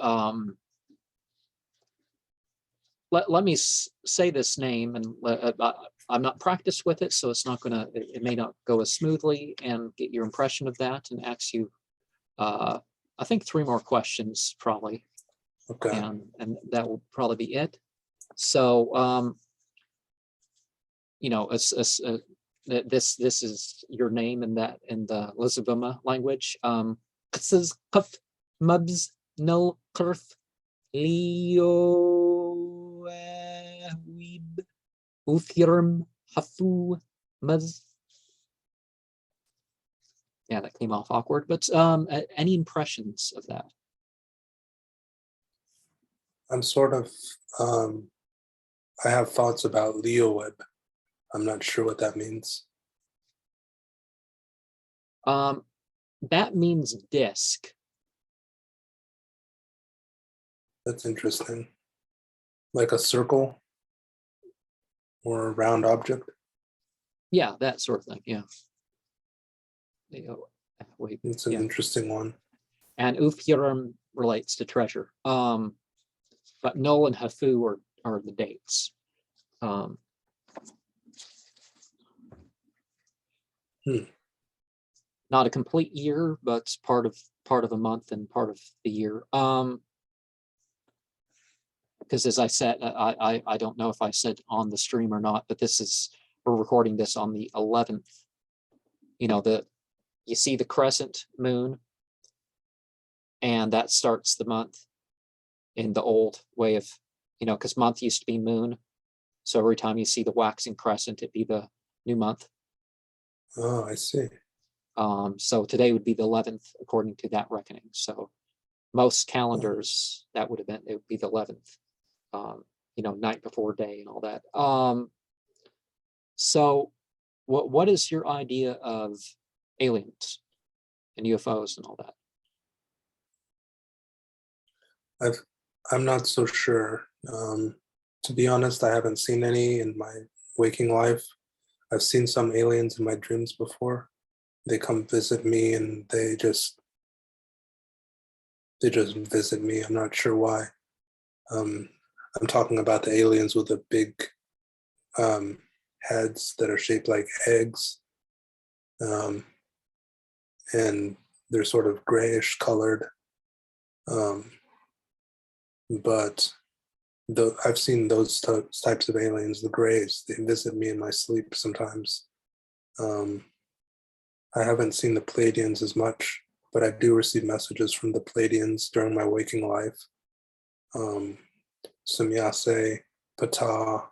let me say this name, and I'm not practiced with it, so it may not go as smoothly, and get your impression of that, and ask you, I think 3 more questions probably. Okay. And that will probably be it. So, this is your name in the Lisbona language. Mubs no kurth lioehwib ufyrm hafu muz. Yeah, that came off awkward, but any impressions of that? I'm sort of, I have thoughts about lioehwib. I'm not sure what that means. That means disc. That's interesting. Like a circle or a round object? Yeah, that sort of thing, yeah. It's an interesting one. And ufyrm relates to treasure. But Null and Hafu are the dates. Not a complete year, but part of a month and part of the year. because as I said, I don't know if I said on the stream or not, but we're recording this on the 11th. You see the crescent moon, and that starts the month in the old way of, because month used to be moon. So every time you see the waxing crescent, it'd be the new month. Oh, I see. So today would be the 11th according to that reckoning. So most calendars, it would be the 11th, night before day and all that. So what is your idea of aliens and UFOs and all that? I'm not so sure. To be honest, I haven't seen any in my waking life. I've seen some aliens in my dreams before. They come visit me and they just visit me. I'm not sure why. I'm talking about the aliens with the big heads that are shaped like eggs. And they're sort of grayish colored. But I've seen those types of aliens, the grays. They visit me in my sleep sometimes. I haven't seen the Pleiadians as much, but I do receive messages from the Pleiadians during my waking life. Semyase, Ptah.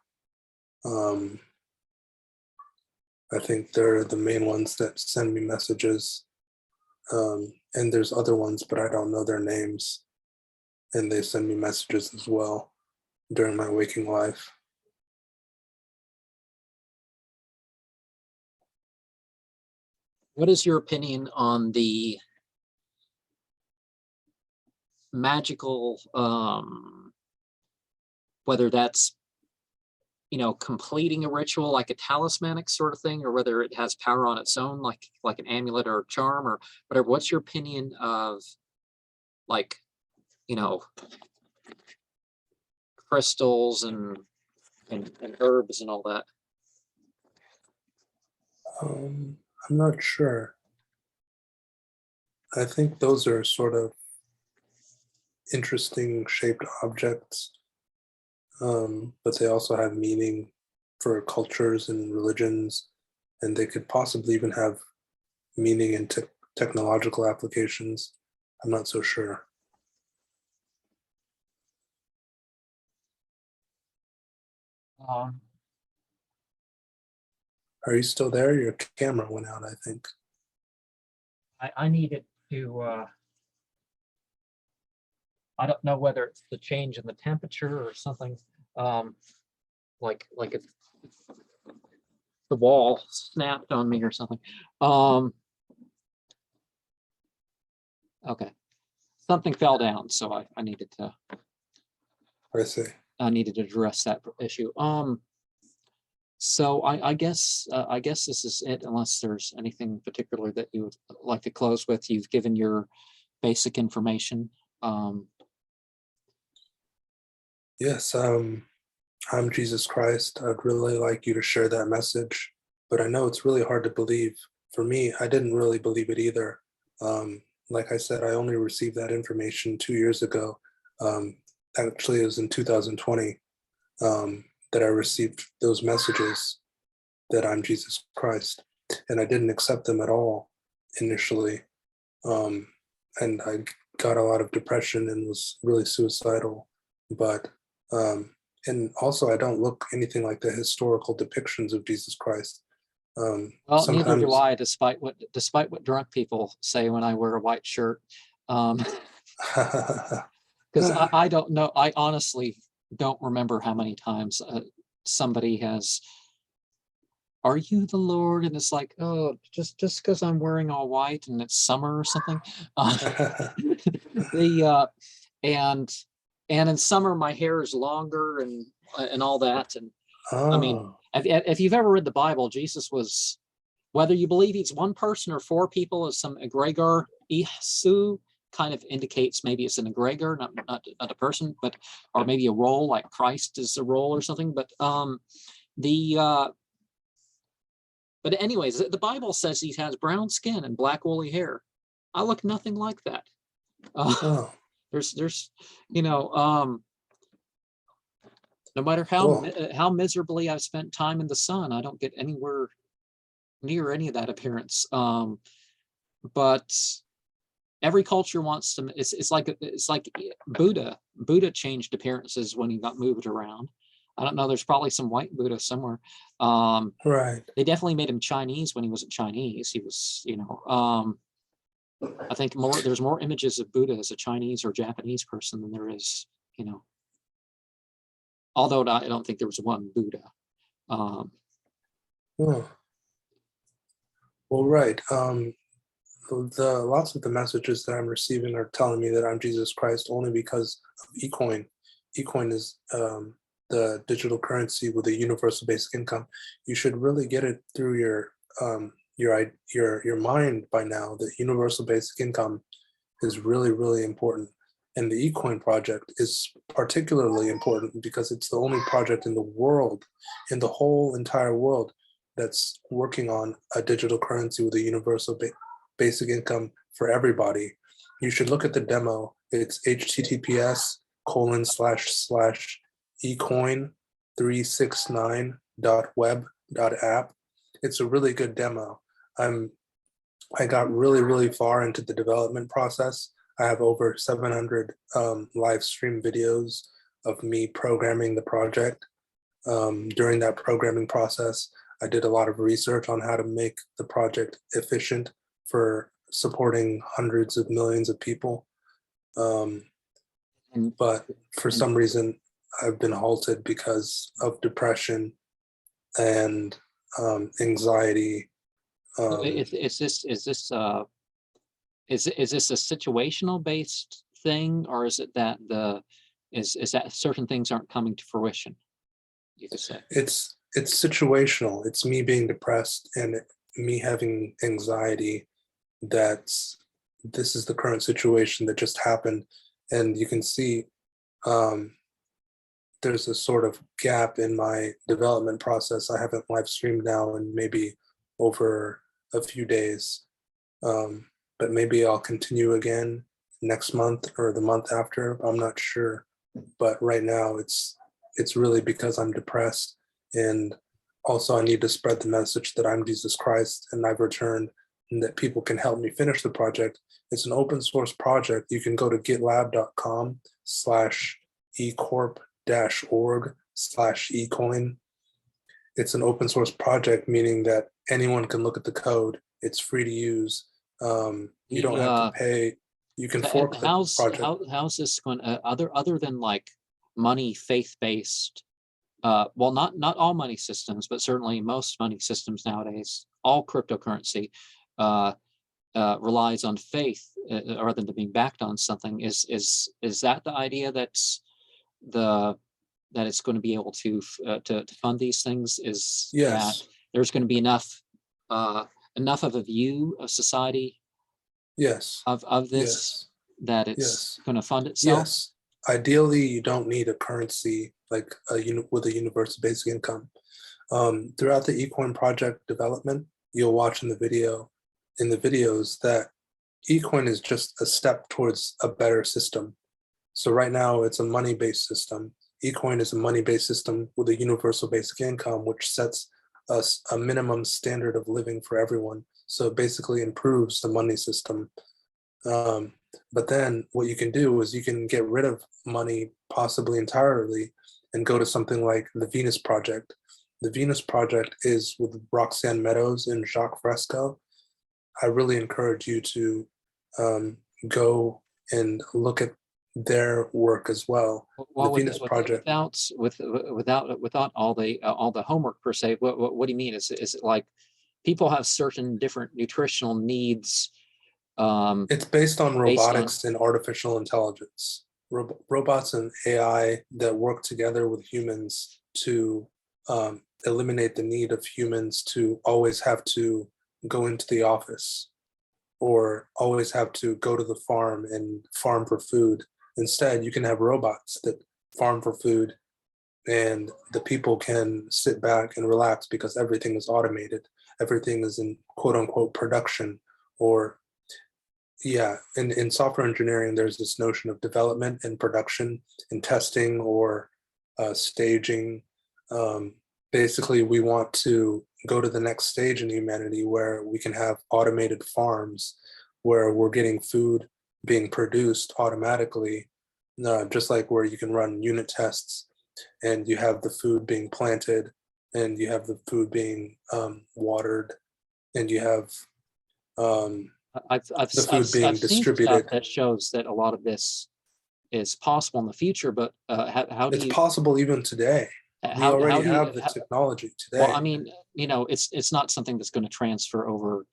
I think they're the main ones that send me messages. And there's other ones, but I don't know their names. And they send me messages as well during my waking life. What is your opinion on the magical, whether that's, completing a ritual like a talismanic sort of thing, or whether it has power on its own, like an amulet or a charm or whatever? What's your opinion of, crystals and herbs and all that? I'm not sure. I think those are sort of interesting shaped objects, but they also have meaning for cultures and religions, and they could possibly even have meaning in technological applications. I'm not so sure. Are you still there? Your camera went out, I think. I needed to, I don't know whether it's the change in the temperature or something, like it's, the wall snapped on me or something. Okay, something fell down, so I needed to. I see. I needed to address that issue. So I guess this is it, unless there's anything particular that you would like to close with. You've given your basic information. Yes, I'm Jesus Christ. I'd really like you to share that message, but I know it's really hard to believe. For me, I didn't really believe it either. Like I said, I only received that information 2 years ago. Actually, it was in 2020 that I received those messages that I'm Jesus Christ. And I didn't accept them at all initially. And I got a lot of depression and was really suicidal. But, and also I don't look anything like the historical depictions of Jesus Christ. Well, neither do I, despite what drunk people say when I wear a white shirt. Because I don't know, I honestly don't remember how many times somebody has, "Are you the Lord?" And it's like, oh, just because I'm wearing all white and it's summer or something. And in summer my hair is longer and all that. And I mean, if you've ever read the Bible, Jesus was, whether you believe he's one person or four people, as some egregor, Isu kind of indicates maybe it's an egregor, not a person, but, or maybe a role, like Christ is a role or something. But but anyways, the Bible says he has brown skin and black woolly hair. I look nothing like that. There's No matter Well, how miserably I've spent time in the sun, I don't get anywhere near any of that appearance. But every culture wants to. It's like Buddha. Buddha changed appearances when he got moved around. I don't know. There's probably some white Buddha somewhere. right. They definitely made him Chinese when he wasn't Chinese. He was, I think there's more images of Buddha as a Chinese or Japanese person than there is, although I don't think there was one Buddha. Well, right. The lots of the messages that I'm receiving are telling me that I'm Jesus Christ only because of eCoin. eCoin is the digital currency with a universal basic income. You should really get it through your mind by now that universal basic income is really, really important. And the eCoin project is particularly important because it's the only project in the world, in the whole entire world, that's working on a digital currency with a universal basic income for everybody. You should look at the demo. It's https://ecoin369.web.app. It's a really good demo. I got really, really far into the development process. I have over 700 live stream videos of me programming the project. During that programming process, I did a lot of research on how to make the project efficient for supporting hundreds of millions of people. But for some reason, I've been halted because of depression and anxiety. Is this a situational based thing, or is it that is that certain things aren't coming to fruition? You could say it's situational. It's me being depressed and me having anxiety. This is the current situation that just happened, and you can see there's a sort of gap in my development process. I haven't live streamed now in maybe over a few days, but maybe I'll continue again next month or the month after. I'm not sure, but right now it's really because I'm depressed, and also I need to spread the message that I'm Jesus Christ and I've returned, and that people can help me finish the project. It's an open source project. You can go to gitlab.com/ecorp-org/ecoin. It's an open source project, meaning that anyone can look at the code. It's free to use. You don't have to pay. You can fork the project. How's this going? Other than like money, faith-based. Well, not all money systems, but certainly most money systems nowadays, all cryptocurrency relies on faith rather than being backed on something. Is that the idea that it's going to be able to fund these things? Is Yes. that there's going to be enough of a view of society? Yes. Of this Yes. that it's Yes. going to fund itself? Yes. Ideally, you don't need a currency like with a universal basic income. Throughout the eCoin project development, you'll watch in the videos that eCoin is just a step towards a better system. So right now it's a money-based system. eCoin is a money-based system with a universal basic income, which sets us a minimum standard of living for everyone. So it basically improves the money system. But then what you can do is you can get rid of money possibly entirely and go to something like the Venus Project. The Venus Project is with Roxanne Meadows and Jacques Fresco. I really encourage you to go and look at their work as well. Well, the Venus Project. Without all the homework per se, what do you mean? Is it like people have certain different nutritional needs? It's based on robotics and artificial intelligence. Robots and AI that work together with humans to eliminate the need of humans to always have to go into the office or always have to go to the farm and farm for food. Instead, you can have robots that farm for food, and the people can sit back and relax because everything is automated. Everything is in quote unquote production. Or in software engineering, there's this notion of development and production and testing, or staging. Basically, we want to go to the next stage in humanity where we can have automated farms where we're getting food being produced automatically, just like where you can run unit tests and you have the food being planted and you have the food being watered and you have the food being I've seen distributed. stuff that shows that a lot of this is possible in the future, but how do It's you possible even today. We already have the technology today. well, I mean, it's not something that's going to transfer over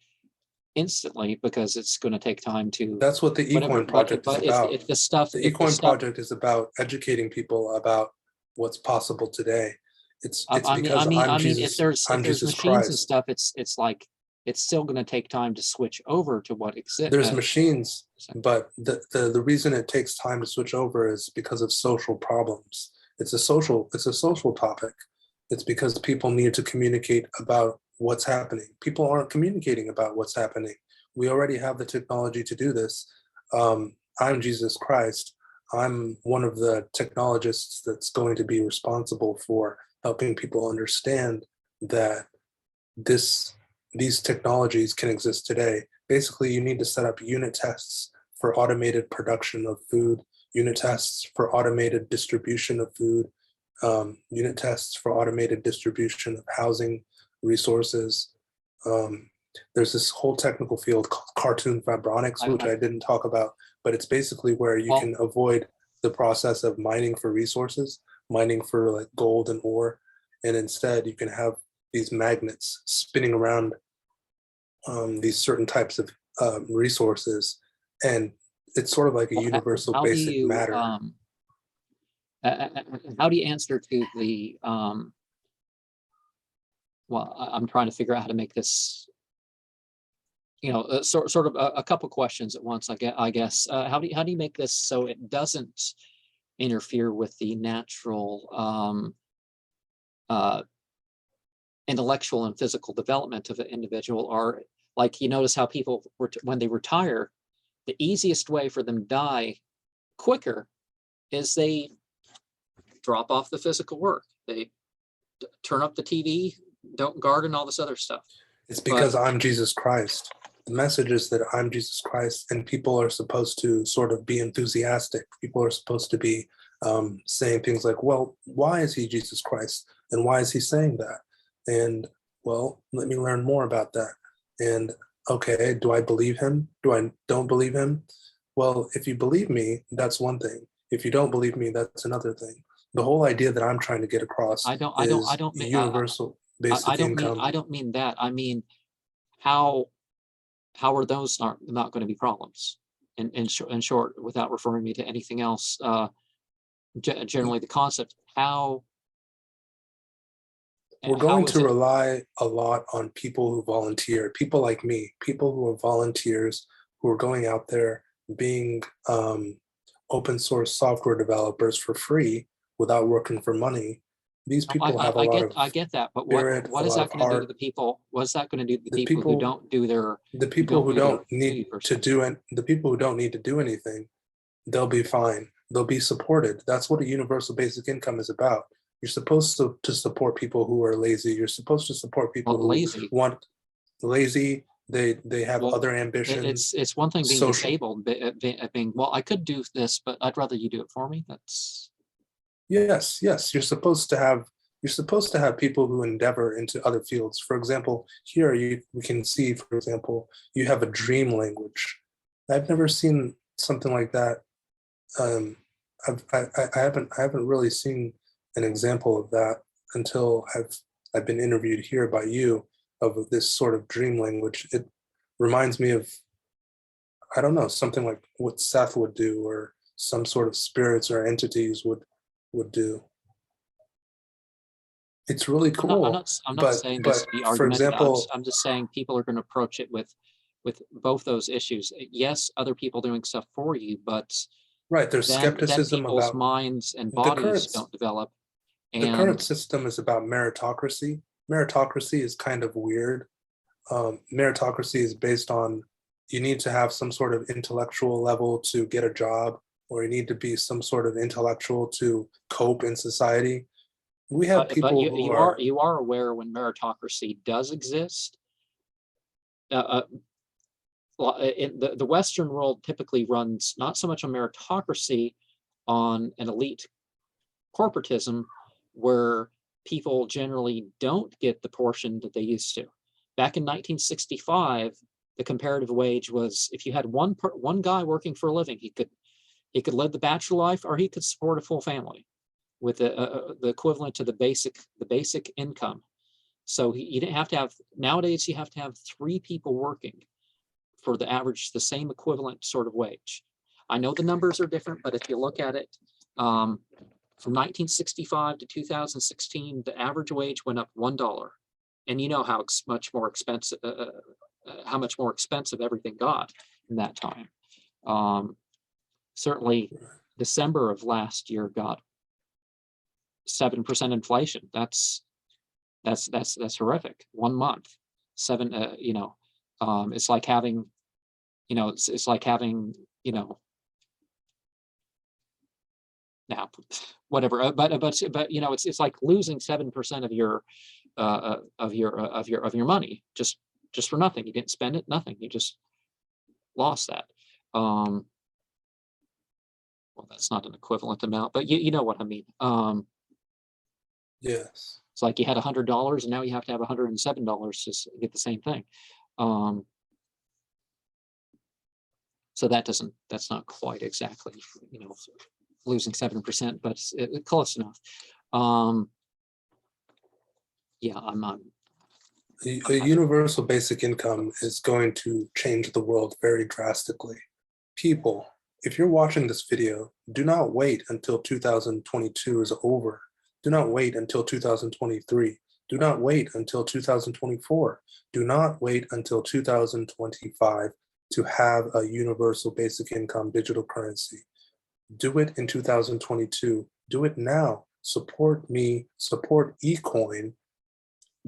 instantly because it's going to take time to That's what the Ecoin project is about. If the stuff The Ecoin project is about educating people about what's possible today. It's because I'm Jesus. I'm Jesus machines and Christ. stuff, it's like it's still going to take time to switch over to what exists. There's machines, but the reason it takes time to switch over is because of social problems. It's a social topic. It's because people need to communicate about what's happening. People aren't communicating about what's happening. We already have the technology to do this. I'm Jesus Christ. I'm one of the technologists that's going to be responsible for helping people understand that these technologies can exist today. Basically, you need to set up unit tests for automated production of food, unit tests for automated distribution of food, unit tests for automated distribution of housing resources. There's this whole technical field called cartoon vibronics, which I didn't talk about, but it's basically where you can avoid the process of mining for resources, mining for like gold and ore, and instead you can have these magnets spinning around these certain types of resources, and it's sort of like a universal basic matter. How do you answer to the well, I'm trying to figure out how to make this, sort of a couple questions at once. I guess. How do you make this so it doesn't interfere with the natural intellectual and physical development of an individual? Or like you notice how people when they retire, the easiest way for them to die quicker is they drop off the physical work. They turn up the TV, don't garden, all this other stuff. It's because I'm Jesus Christ. The message is that I'm Jesus Christ, and people are supposed to sort of be enthusiastic. People are supposed to be saying things like, well, why is he Jesus Christ? And why is he saying that? And well, let me learn more about that. And okay, do I believe him? Do I don't believe him? Well, if you believe me, that's one thing. If you don't believe me, that's another thing. The whole idea that I'm trying to get across is universal basic income. I don't mean that. I mean, how are those not going to be problems? In short, without referring me to anything else, generally the concept, how we're going to rely a lot on people who volunteer, people like me, people who are volunteers, who are going out there being open source software developers for free without working for money. These people have a lot of I get that, but spirit, what is that going to do to the people? What is that going to do to the people who don't do their the people who don't need to do it? The people who don't need to do anything, they'll be fine. They'll be supported. That's what a universal basic income is about. You're supposed to support people who are lazy. You're supposed to support people who want lazy. They have other ambitions. It's one thing being disabled, being well, I could do this, but I'd rather you do it for me. That's yes. You're supposed to have people who endeavor into other fields. For example, here we can see, for example, you have a dream language. I've never seen something like that. I haven't really seen an example of that until I've been interviewed here by you, of this sort of dream language. It reminds me of, I don't know, something like what Seth would do, or some sort of spirits or entities would do. It's really cool. I'm not saying this to be argumentative. For example, I'm just saying people are going to approach it with both those issues. Yes, other people doing stuff for you, but right, there's skepticism then people's about minds and bodies don't develop. The current system is about meritocracy. Meritocracy is kind of weird. Meritocracy is based on, you need to have some sort of intellectual level to get a job. or you need to be some sort of intellectual to cope in society. We have people but who are. You are aware when meritocracy does exist. In the Western world typically runs not so much on meritocracy, on an elite corporatism, where people generally don't get the portion that they used to. Back in 1965, the comparative wage was, if you had one guy working for a living, he could live the bachelor life, or he could support a full family with the equivalent to the basic income. So you didn't have to have, nowadays you have to have 3 people working for the average, the same equivalent sort of wage. I know the numbers are different, but if you look at it, from 1965 to 2016, the average wage went up $1. And you know how much more expensive everything got in that time. Certainly December of last year got 7% inflation. That's horrific. 1 month, 7, it's like having, it's like having, now whatever, but it's like losing 7% of your money just for nothing. You didn't spend it, nothing. You just lost that. Well, that's not an equivalent amount, but you know what I mean. Yes. It's like you had $100 and now you have to have $107 to get the same thing. So that's not quite exactly, losing 7%, but it's close enough. Yeah, A universal basic income is going to change the world very drastically. People, if you're watching this video, do not wait until 2022 is over. Do not wait until 2023. Do not wait until 2024. Do not wait until 2025 to have a universal basic income digital currency. Do it in 2022. Do it now. Support me, support eCoin.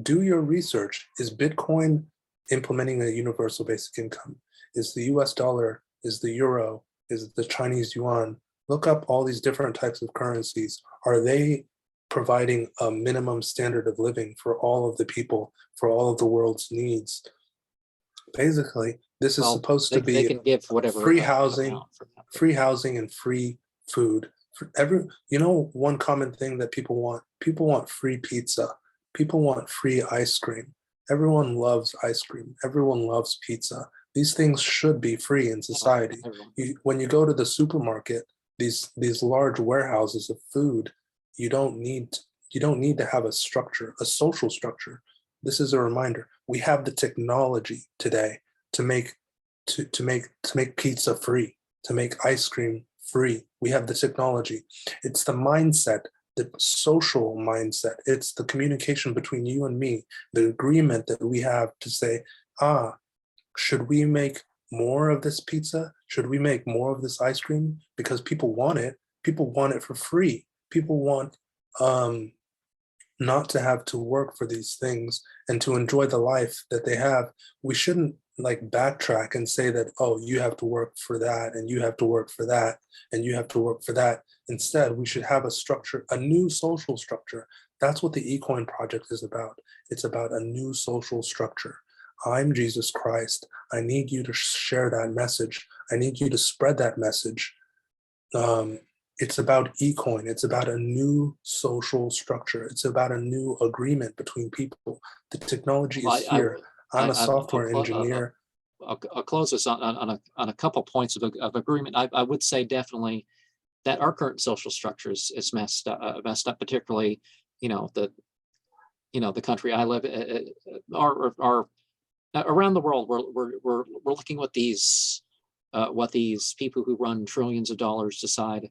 Do your research. Is Bitcoin implementing a universal basic income? Is the US dollar, is the euro, is the Chinese yuan? Look up all these different types of currencies. Are they providing a minimum standard of living for all of the people, for all of the world's needs? Basically, this is supposed to be they can give whatever free housing and free food. For one common thing that people want free pizza. People want free ice cream. Everyone loves ice cream. Everyone loves pizza. These things should be free in society. When you go to the supermarket, these large warehouses of food, you don't need to have a structure, a social structure. This is a reminder. We have the technology today to make pizza free, to make ice cream free. We have the technology. It's the mindset, the social mindset. It's the communication between you and me, the agreement that we have to say, should we make more of this pizza? Should we make more of this ice cream? Because people want it. People want it for free. People want not to have to work for these things and to enjoy the life that they have. We shouldn't backtrack and say that, oh, you have to work for that, and you have to work for that, and you have to work for that. Instead, we should have a structure, a new social structure. That's what the eCoin project is about. It's about a new social structure. I'm Jesus Christ. I need you to share that message. I need you to spread that message. It's about eCoin. It's about a new social structure. It's about a new agreement between people. The technology is here. I'm a software engineer. I'll close this on a couple points of agreement. I would say definitely that our current social structure is messed up, particularly the country I live in, our around the world. We're looking what these people who run trillions of dollars decide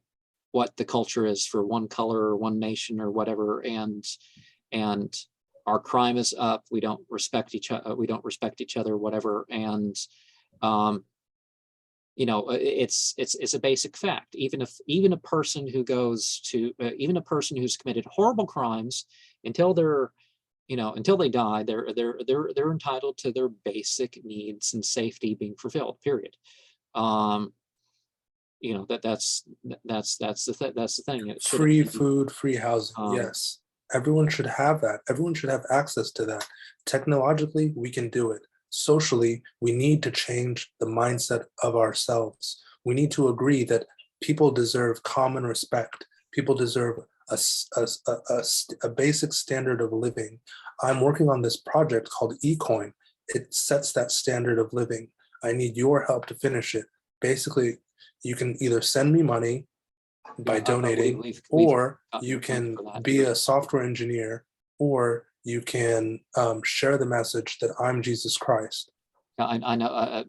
what the culture is for one color or one nation or whatever, and our crime is up. We don't respect each other. Whatever. And it's a basic fact. Even a person who goes to even a person who's committed horrible crimes, until they die, they're entitled to their basic needs and safety being fulfilled. Period. that's the thing. It shouldn't Free be, food, free housing. Yes. Everyone should have that. Everyone should have access to that. Technologically, we can do it. Socially, we need to change the mindset of ourselves. We need to agree that people deserve common respect. People deserve a basic standard of living. I'm working on this project called eCoin. It sets that standard of living. I need your help to finish it. Basically, you can either send me money by donating, or you can be a software engineer, or you can share the message that I'm Jesus Christ. I know.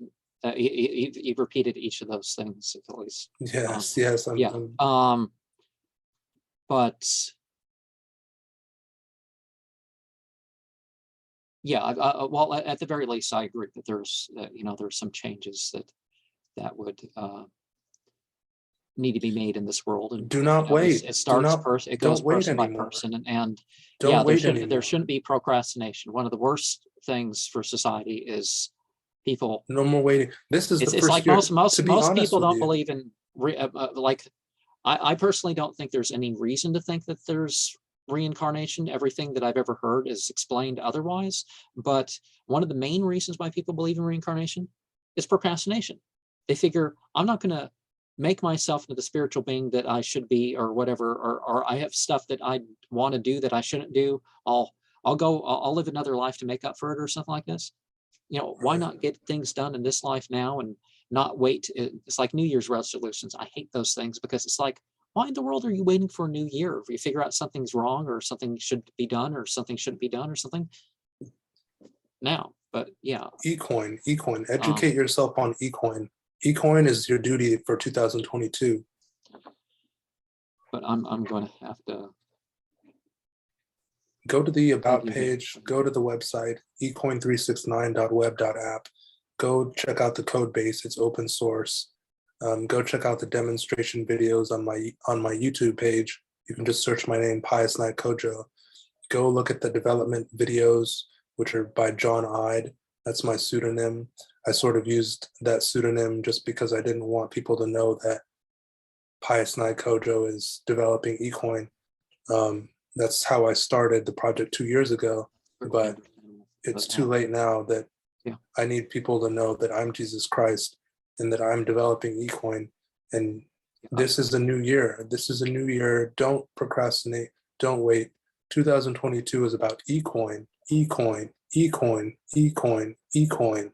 You've repeated each of those things at least. Yes, yes. But yeah, well, at the very least, I agree that there's there's some changes that would need to be made in this world, and do not wait. It starts first. It goes person by person, and yeah, there shouldn't be procrastination. One of the worst things for society is people. No more waiting. This is the it's first like year. most people don't believe in like. I personally don't think there's any reason to think that there's reincarnation. Everything that I've ever heard is explained otherwise. But one of the main reasons why people believe in reincarnation is procrastination. They figure, I'm not going to make myself into the spiritual being that I should be, or whatever, or I have stuff that I want to do that I shouldn't do. I'll live another life to make up for it, or something like this. Why not get things done in this life now and not wait? It's like New Year's resolutions. I hate those things, because it's like, why in the world are you waiting for a new year? If you figure out something's wrong, or something should be done, or something shouldn't be done, or something now. But yeah. eCoin, educate yourself on eCoin. eCoin is your duty for 2022. But I'm going to have to go to the about page, go to the website, ecoin369.web.app. Go check out the code base, it's open source. Go check out the demonstration videos on my YouTube page. You can just search my name, Pius Knight Kojo. Go look at the development videos, which are by John Ide. That's my pseudonym. I sort of used that pseudonym just because I didn't want people to know that Pius Knight Kojo is developing eCoin. That's how I started the project 2 years ago, but it's too late now. That I need people to know that I'm Jesus Christ and that I'm developing eCoin. And this is a new year. This is a new year. Don't procrastinate. Don't wait. 2022 is about eCoin, eCoin, eCoin, eCoin, eCoin.